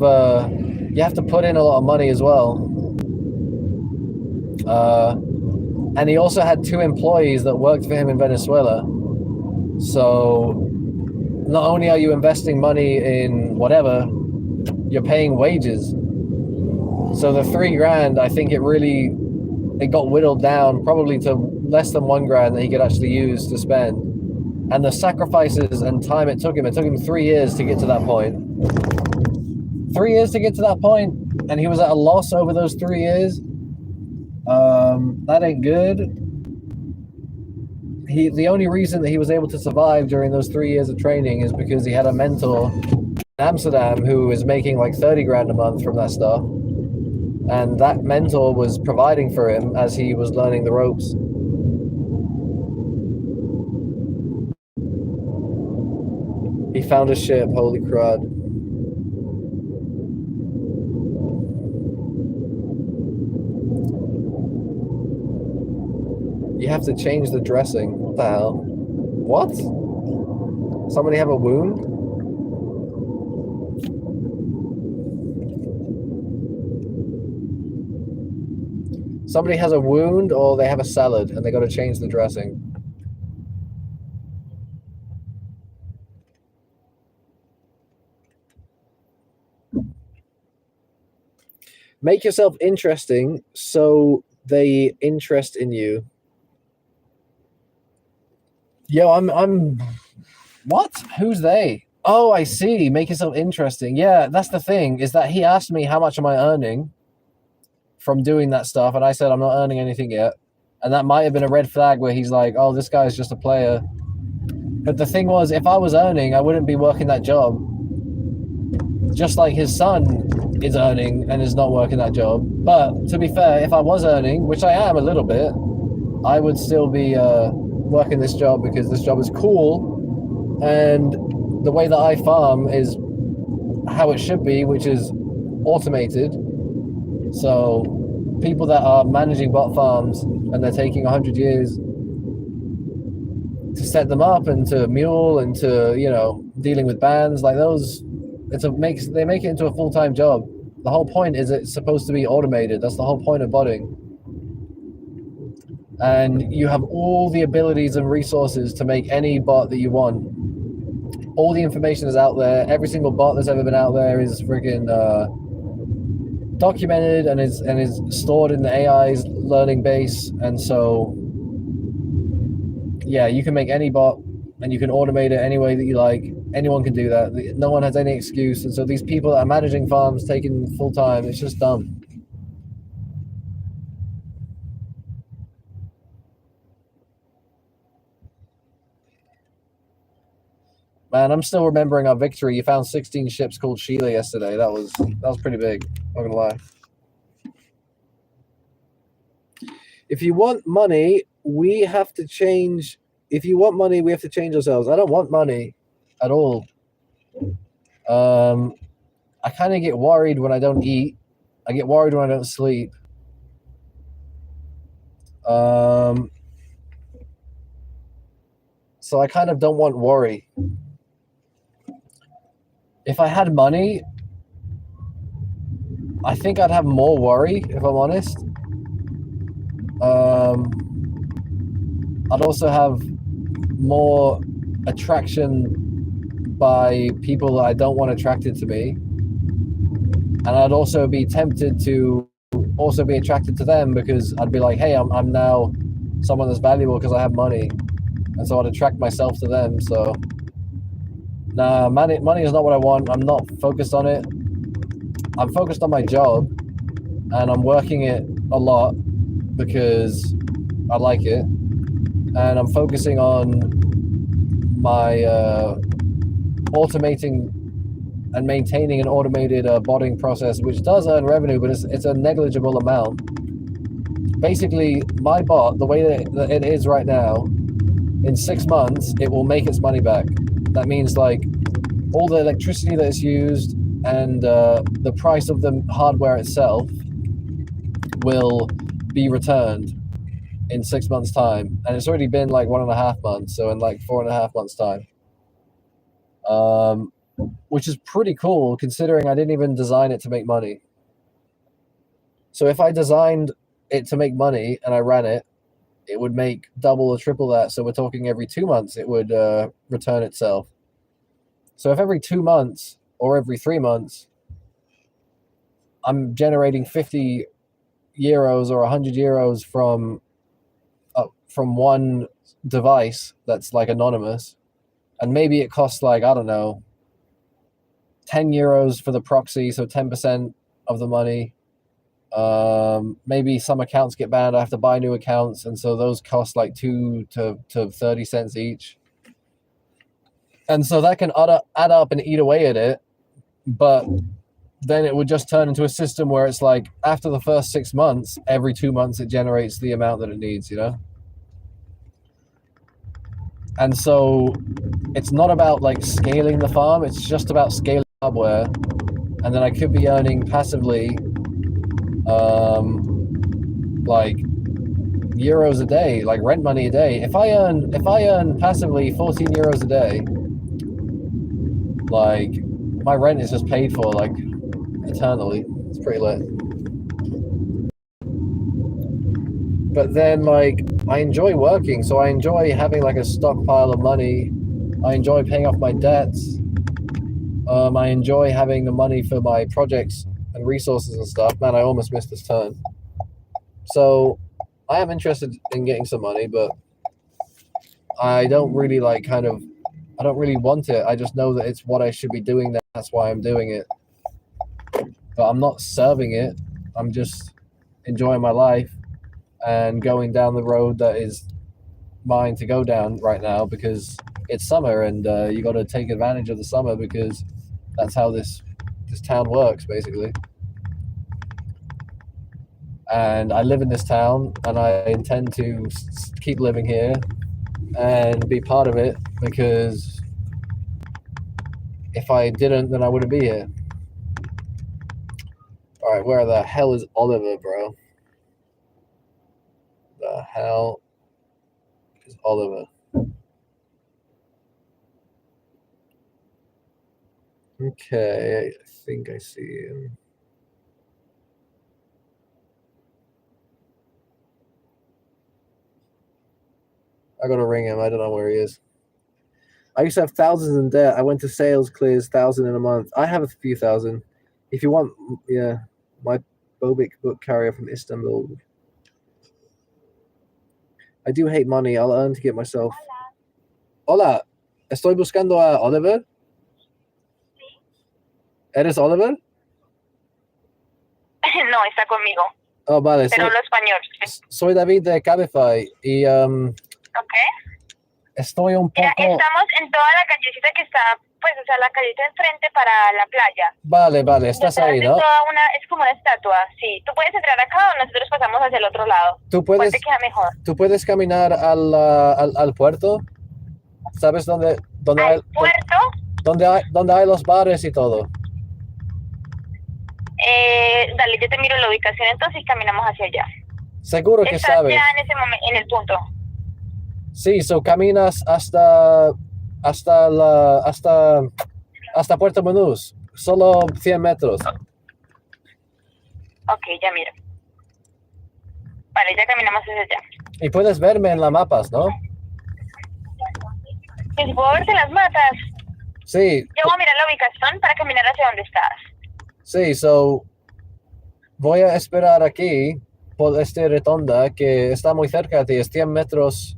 you have to put in a lot of money as well. And he also had 2 employees that worked for him in Venezuela. So not only are you investing money in whatever, you're paying wages. So the $3,000, I think it got whittled down probably to less than $1,000 that he could actually use to spend. And the sacrifices and time it took him 3 years to get to that point. 3 years to get to that point, and he was at a loss over those 3 years. That ain't good. The only reason that he was able to survive during those 3 years of training is because he had a mentor in Amsterdam who was making like $30,000 a month from that stuff. And that mentor was providing for him as he was learning the ropes. He found a ship, holy crud. You have to change the dressing. What the hell? What? Somebody have a wound? Somebody has a wound, or they have a salad and they got to change the dressing. Make yourself interesting so they interest in you. Yo, I'm what? Who's they? Oh, I see. Make yourself interesting. Yeah, that's the thing, is that he asked me how much am I earning from doing that stuff, and I said I'm not earning anything yet. And that might have been a red flag where he's like, oh, this guy's just a player. But the thing was, if I was earning, I wouldn't be working that job. Just like his son is earning and is not working that job. But to be fair, if I was earning, which I am a little bit, I would still be working this job because this job is cool. And the way that I farm is how it should be, which is automated. So people that are managing bot farms and they're taking 100 years to set them up and to mule and to, you know, dealing with bans like those, they make it into a full-time job. The whole point is it's supposed to be automated. That's the whole point of botting. And you have all the abilities and resources to make any bot that you want. All the information is out there. Every single bot that's ever been out there is freaking documented and is stored in the AI's learning base. And so, yeah, you can make any bot and you can automate it any way that you like. Anyone can do that. No one has any excuse. And so these people that are managing farms, taking full time, it's just dumb. Man, I'm still remembering our victory. You found 16 ships called Sheila yesterday. That was pretty big. Not gonna lie. If you want money, we have to change. If you want money, we have to change ourselves. I don't want money at all. I kind of get worried when I don't eat. I get worried when I don't sleep. So I kind of don't want worry. If I had money, I think I'd have more worry, if I'm honest. I'd also have more attraction by people that I don't want attracted to me. And I'd also be tempted to also be attracted to them because I'd be like, hey, I'm now someone that's valuable because I have money. And so I'd attract myself to them. So nah, money is not what I want. I'm not focused on it. I'm focused on my job and I'm working it a lot because I like it. And I'm focusing on my automating and maintaining an automated botting process, which does earn revenue, but it's a negligible amount. Basically, my bot, the way that it is right now, in 6 months, it will make its money back. That means like all the electricity that is used and the price of the hardware itself will be returned in 6 months' time. And it's already been like 1.5 months, so in like 4.5 months' time. Which is pretty cool considering I didn't even design it to make money. So if I designed it to make money and I ran it, it would make double or triple that. So we're talking every 2 months it would return itself. So if every 2 months or every 3 months I'm generating 50 euros or 100 euros from one device that's like anonymous, and maybe it costs like, I don't know, 10 euros for the proxy, so 10% of the money. Maybe some accounts get banned, I have to buy new accounts, and so those cost like 2 to 30 cents each. And so that can add up and eat away at it, but then it would just turn into a system where it's like after the first 6 months, every 2 months it generates the amount that it needs, you know? And so it's not about like scaling the farm, it's just about scaling hardware. And then I could be earning passively like euros a day, like rent money a day. If I earn passively 14 euros a day, like my rent is just paid for like eternally. It's pretty lit. But then like I enjoy working, so I enjoy having like a stockpile of money. I enjoy paying off my debts. I enjoy having the money for my projects and resources and stuff. Man, I almost missed this turn. So I am interested in getting some money, but I don't really I don't really want it. I just know that it's what I should be doing. That's why I'm doing it. But I'm not serving it. I'm just enjoying my life and going down the road that is mine to go down right now because it's summer and you got to take advantage of the summer because that's how this town works basically. And I live in this town and I intend to keep living here and be part of it because if I didn't, then I wouldn't be here. All right, where the hell is Oliver, bro? The hell is Oliver? Okay, I think I see him. I gotta ring him. I don't know where he is. I used to have thousands in debt. I went to sales, clears 1,000 in a month. I have a few thousand. If you want, yeah, my Bobik book carrier from Istanbul. I do hate money. I'll earn to get myself. Hola, estoy buscando a Oliver. ¿Eres Oliver? No, está conmigo. Oh, vale. Pero hablo español. Soy David de Cabify y Ok. estoy un poco... Mira, estamos en toda la callecita que está, pues, o sea, la callecita enfrente para la playa. Vale, estás ahí, ¿no? Es como una estatua, sí. Tú puedes entrar acá o nosotros pasamos hacia el otro lado. ¿Cuál te queda mejor? ¿Tú puedes caminar al puerto? ¿Sabes dónde ¿Al puerto? Donde hay los bares y todo. Dale, yo te miro la ubicación entonces y caminamos hacia allá. Seguro que Estás sabes. ya en ese momento, en el punto. Sí, caminas hasta Puerto Banús, solo 100 metros. Ok, ya miro. Vale, ya caminamos hacia allá. Y puedes verme en las mapas, ¿no? ¿Y puedo verte las matas? Sí. Yo voy a mirar la ubicación para caminar hacia donde estás. Sí, voy a esperar aquí por esta rotonda que está muy cerca de ti, es 100 metros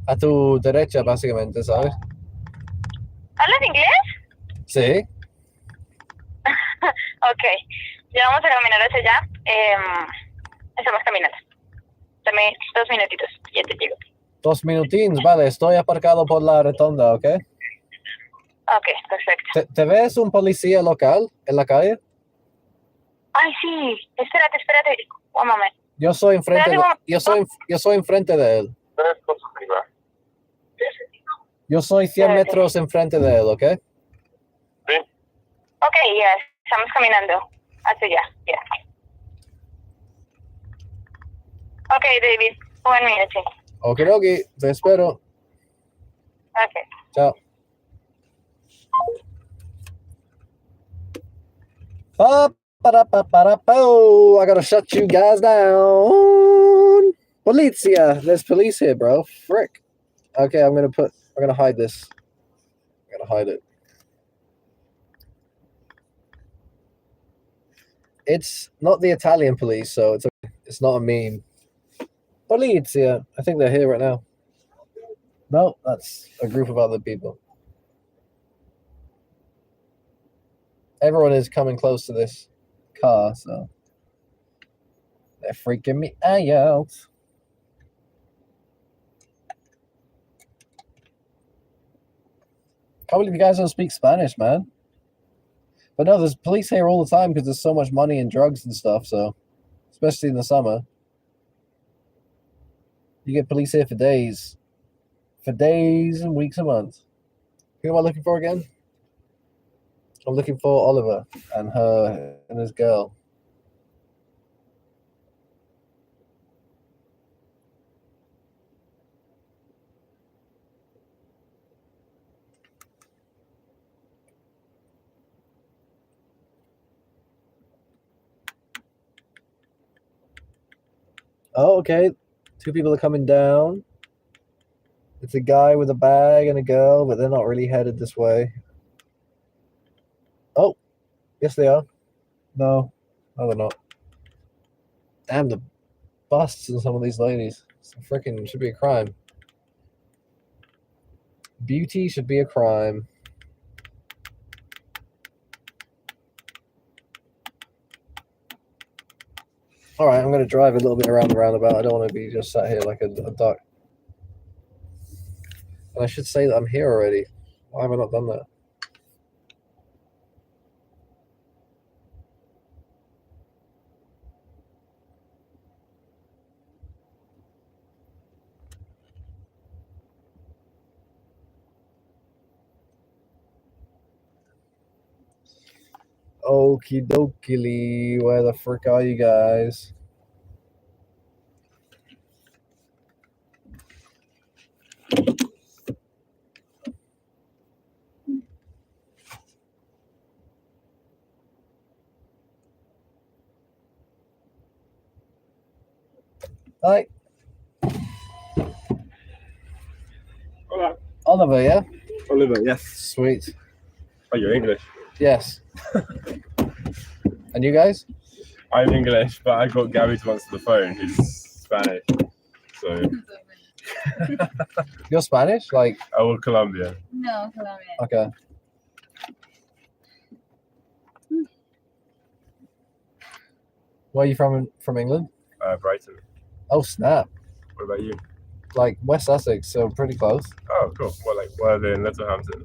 a tu derecha, básicamente, ¿sabes? ¿Hablas inglés? Sí. Ok, ya vamos a caminar hacia allá. Estamos caminando. Dame 2 minutitos, ya te llego. 2 minutines, vale, estoy aparcado por la rotonda, ¿ok? Ok, perfecto. ¿Te ves un policía local en la calle? Ay, sí, espérate. Un momento. Yo soy enfrente de él. Yo soy 100 metros enfrente de él, ¿ok? Sí. Ok, ya, estamos caminando hacia allá, ya. Ok, David, 1 minute. Ok, te espero. Ok. Chao. I gotta shut you guys down. Polizia, there's police here, bro. Frick. Okay, I'm gonna hide this. I'm gonna hide it. It's not the Italian police, so it's not a meme. Polizia, I think they're here right now. No, that's a group of other people. Everyone is coming close to this car, so they're freaking me out. Can't believe you guys don't speak Spanish, man. But no, there's police here all the time because there's so much money and drugs and stuff, so especially in the summer. You get police here for days. For days and weeks and months. Who am I looking for again? I'm looking for Oliver and his girl. Oh, okay. 2 people are coming down. It's a guy with a bag and a girl, but they're not really headed this way. Oh, yes they are. No, No, they're not. Damn, the busts in some of these ladies. It's freaking should be a crime. Beauty should be a crime. All right, I'm going to drive a little bit around the roundabout. I don't want to be just sat here like a duck. And I should say that I'm here already. Why have I not done that? Okie dokie, where the frick are you guys? Hi. Hola. Oliver, yeah? Oliver, yes. Sweet. Oh, you're English. Yes. And you guys? I'm English, but I got Gabby to answer the phone, who's Spanish. So, You're Spanish? Like, oh, Colombia. No, Colombia. okay. Where are you from England? Brighton. Oh, snap. What about you? Like West Sussex, so pretty close. Oh, cool. What, like, where are they in Littlehampton?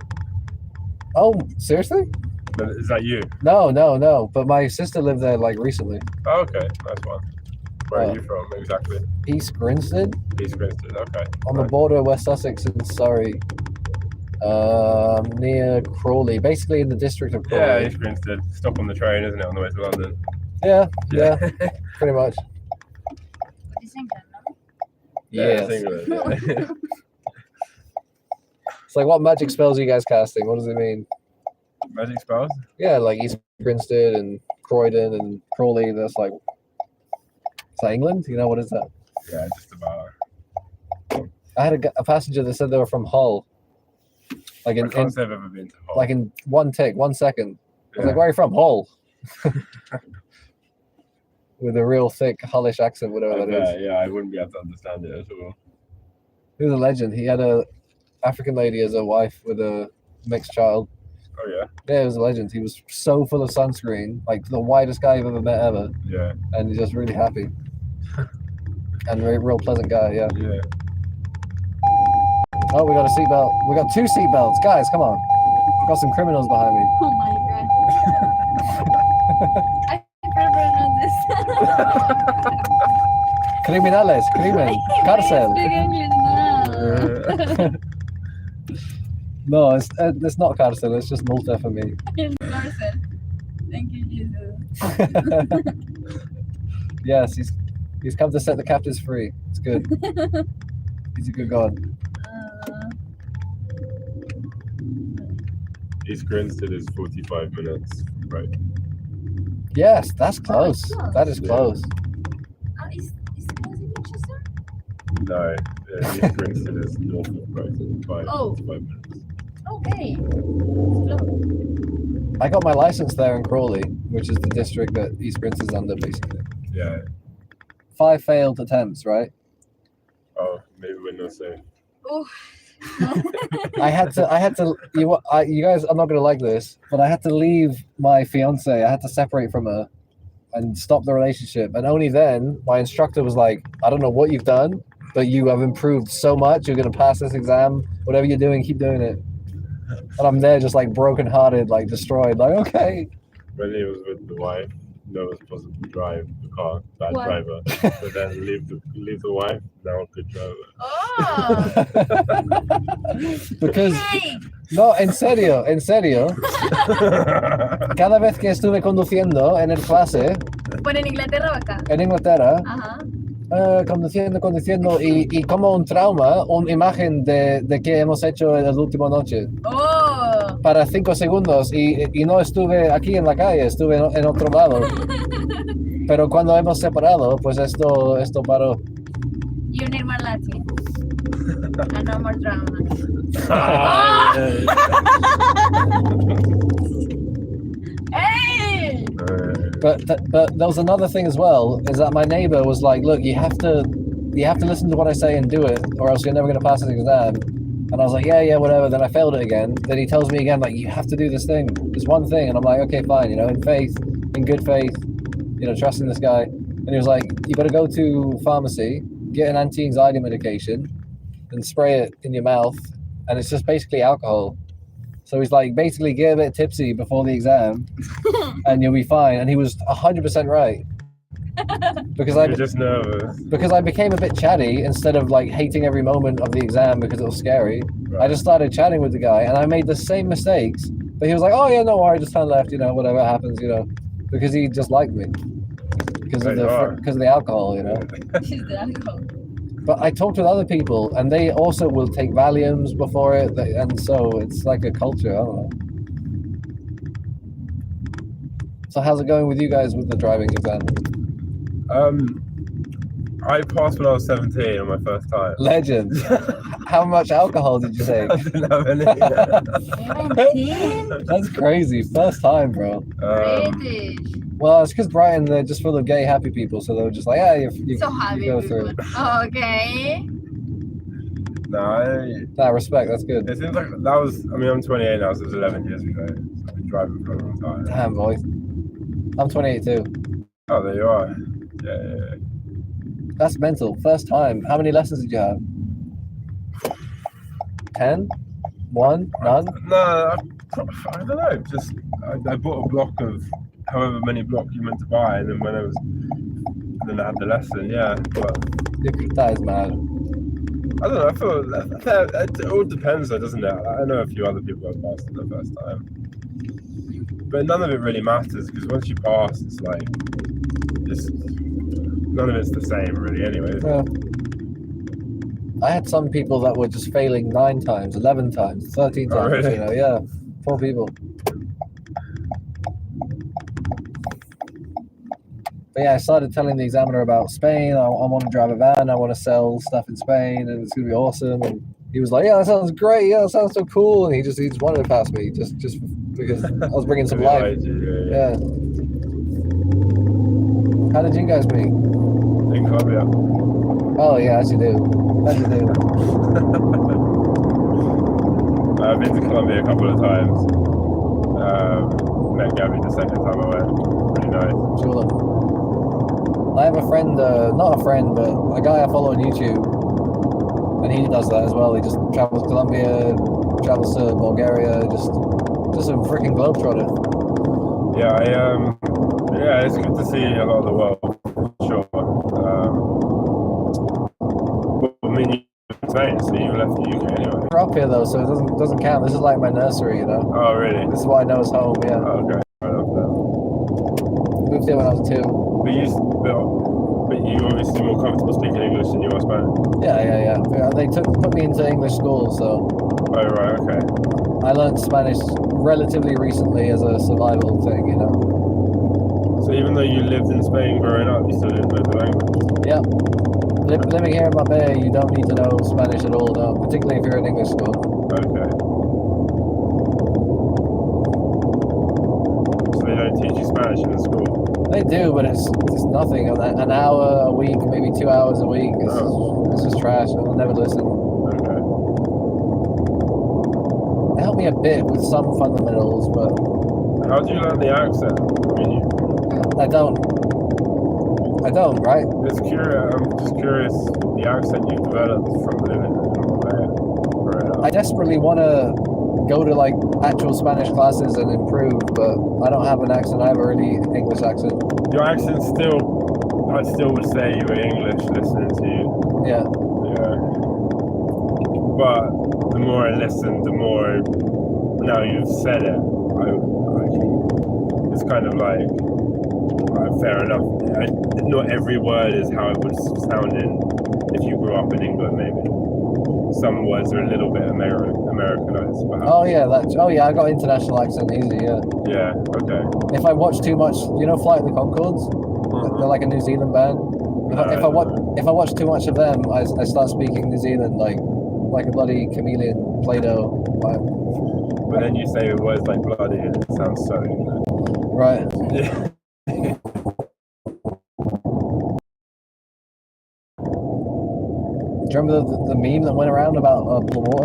Oh, seriously? Is that you? No. But my sister lived there like recently. Oh, okay. Nice one. Where Oh. are you from, exactly? East Grinstead, East Grinstead, okay. on the Nice. border of West Sussex and Surrey. Near Crawley, basically in the district of Yeah, Crawley. East Grinstead. Stop on the train, isn't it, on the way to London? Yeah, pretty much. What is England, no? Yes. It's England, yeah. It's like, what magic spells are you guys casting? What does it mean? Magic spells? Yeah, like East Grinstead and Croydon and Crawley. That's like, is that England? You know, what is that? Yeah, just about. I had a passenger that said they were from Hull. Like I in can't say I've ever been to Hull. like in 1 second. I was Yeah. like, where are you from? Hull. With a real thick Hullish accent, whatever I that is. bet, yeah, I wouldn't be able to understand it at all. He was a legend. He had a African lady as a wife with a mixed child. Oh, yeah? Yeah, he was a legend. He was so full of sunscreen, like the whitest guy I've ever met ever, Yeah. and he's just really happy. And real pleasant guy, yeah. Yeah. Oh, we got a seatbelt. We got 2 seatbelts. Guys, come on. Got some criminals behind me. Oh my god. I prefer this. Criminales, crimen, cárcel. Speak English now. No, it's not cárcel. It's just multa for me. Cárcel. Thank you, Jesus. Yes, he's come to set the captives free. It's good. He's a good God. East Grinstead is 45 minutes, right? Yes, that's close. close. That is Yeah. close. Is close in Manchester? No, East Grinstead is north of Brighton, Oh. 5 minutes. Okay. Slow. I got my license there in Crawley, which is the district that East Grinstead is under, basically. Yeah. 5 failed attempts, right? Oh, maybe we're not safe. Oh. I had to. You guys are not gonna like this, but I had to leave my fiance. I had to separate from her and stop the relationship. And only then, my instructor was like, "I don't know what you've done, but you have improved so much. You're gonna pass this exam. Whatever you're doing, keep doing it." And I'm there, just like brokenhearted, like destroyed. Like, okay. When he was with the wife, no one's supposed to drive the car, bad What? driver. But then leave the wife, now good driver. Oh. Because Hey. no, en serio. Cada vez que estuve conduciendo en el clase ¿Por en Inglaterra o acá? en Inglaterra. Ajá. Conduciendo y como un trauma, una imagen de que hemos hecho en la última noche Oh. para 5 segundos y no estuve aquí en la calle, estuve en otro lado. Pero cuando hemos separado, pues esto paró. You need more Latin. And no more drama. Hey! But But there was another thing as well, is that my neighbor was like, look, you have to listen to what I say and do it, or else you're never going to pass this exam. And I was like, yeah, whatever. Then I failed it again. Then he tells me again, like, you have to do this thing, this one thing. And I'm like, okay, fine, you know, in good faith, you know, trusting this guy. And he was like, you got to go to pharmacy, get an anti-anxiety medication, and spray it in your mouth. And it's just basically alcohol. So he's like, basically get a bit tipsy before the exam and you'll be fine. And he was 100% right. Because You're just nervous. Because I became a bit chatty instead of like hating every moment of the exam because it was scary. Right. I just started chatting with the guy and I made the same mistakes. But he was like, oh yeah, no worry, just turn left, you know, whatever happens, you know. Because he just liked me. Because of the alcohol, you know. The alcohol. But I talked with other people, and they also will take Valiums before it, and so it's like a culture. I don't know. So how's it going with you guys with the driving exam? I passed when I was 17 on my first time. Legend. How much alcohol did you take? I didn't have any. 17? That's crazy. First time, bro. British. Well, it's because Brighton, they're just full of gay, happy people, so they were just like, yeah, you So happy go people. through. Okay. No, Nah, respect, that's good. it seems like that was. I mean, I'm 28 now, so it was 11 years ago. So I've been driving for a long time. Damn, boy. I'm 28 too. Oh, there you are. Yeah. That's mental. First time. How many lessons did you have? 10? 1? None? No, I don't know. Just I bought a block of however many blocks you meant to buy, and then then I had the lesson. Yeah, but That is mad. I don't know. I feel it all depends, though, doesn't it? I know a few other people have passed it the first time, but none of it really matters because once you pass, it's like none of it's the same, really. Anyway. Yeah. I had some people that were just failing 9 times, 11 times, 13 times. Oh, really? You know, yeah, 4 people. But yeah, I started telling the examiner about Spain. I want to drive a van. I want to sell stuff in Spain, and it's gonna be awesome. And he was like, "Yeah, that sounds great. Yeah, that sounds so cool." And he just wanted to pass me just because I was bringing some life. Yeah. How did you guys meet? In Colombia. Oh yeah, as you do. As you do. I've been to Colombia a couple of times. Met Gabby the second time I went. Pretty nice. Sure. I have a friend, not a friend, but a guy I follow on YouTube, and he does that as well. He just travels to Colombia, travels to Bulgaria, just a freaking globetrotter. Yeah, it's good to see a lot of the world, sure. I mean, you live in Spain, so you left the UK anyway. We're up here though, so it doesn't count. This is like my nursery, you know. Oh, really? This is what I know as home. Yeah. Oh, okay. Right up there. Moved here when I was 2. But you obviously more comfortable speaking English than you are Spanish. Yeah. They put me into English school, so. Oh, right, okay. I learned Spanish relatively recently as a survival thing, you know. So even though you lived in Spain growing up, you still didn't know the language? Yeah. Living here in Marbella, you don't need to know Spanish at all, no. Particularly if you're in English school. Okay. So they don't teach you Spanish in the school? They do, but it's nothing. An hour a week, maybe 2 hours a week. It's just trash. I'll never listen. Okay. It helped me a bit with some fundamentals, but How do you learn the accent? I mean, I don't, right? I'm just curious the accent you've developed from living in Marbella. I desperately want to go to like actual Spanish classes and improve, but I don't have an accent. I have a really English accent. Your accent I still would say you were English listening to you. Yeah. Yeah. But the more I listen, the more now you've said it, it's kind of like fair enough. Not every word is how it would sound if you grew up in England, maybe. Some words are a little bit Americanized, perhaps. Oh yeah, I got international accent easy. Yeah. Yeah. Okay. If I watch too much, you know, Flight of the Conchords. They're like a New Zealand band. If I watch too much of them, I start speaking New Zealand like a bloody chameleon, Play-Doh. But then you say words like bloody, and it sounds so. Right. Yeah. you remember the meme that went around about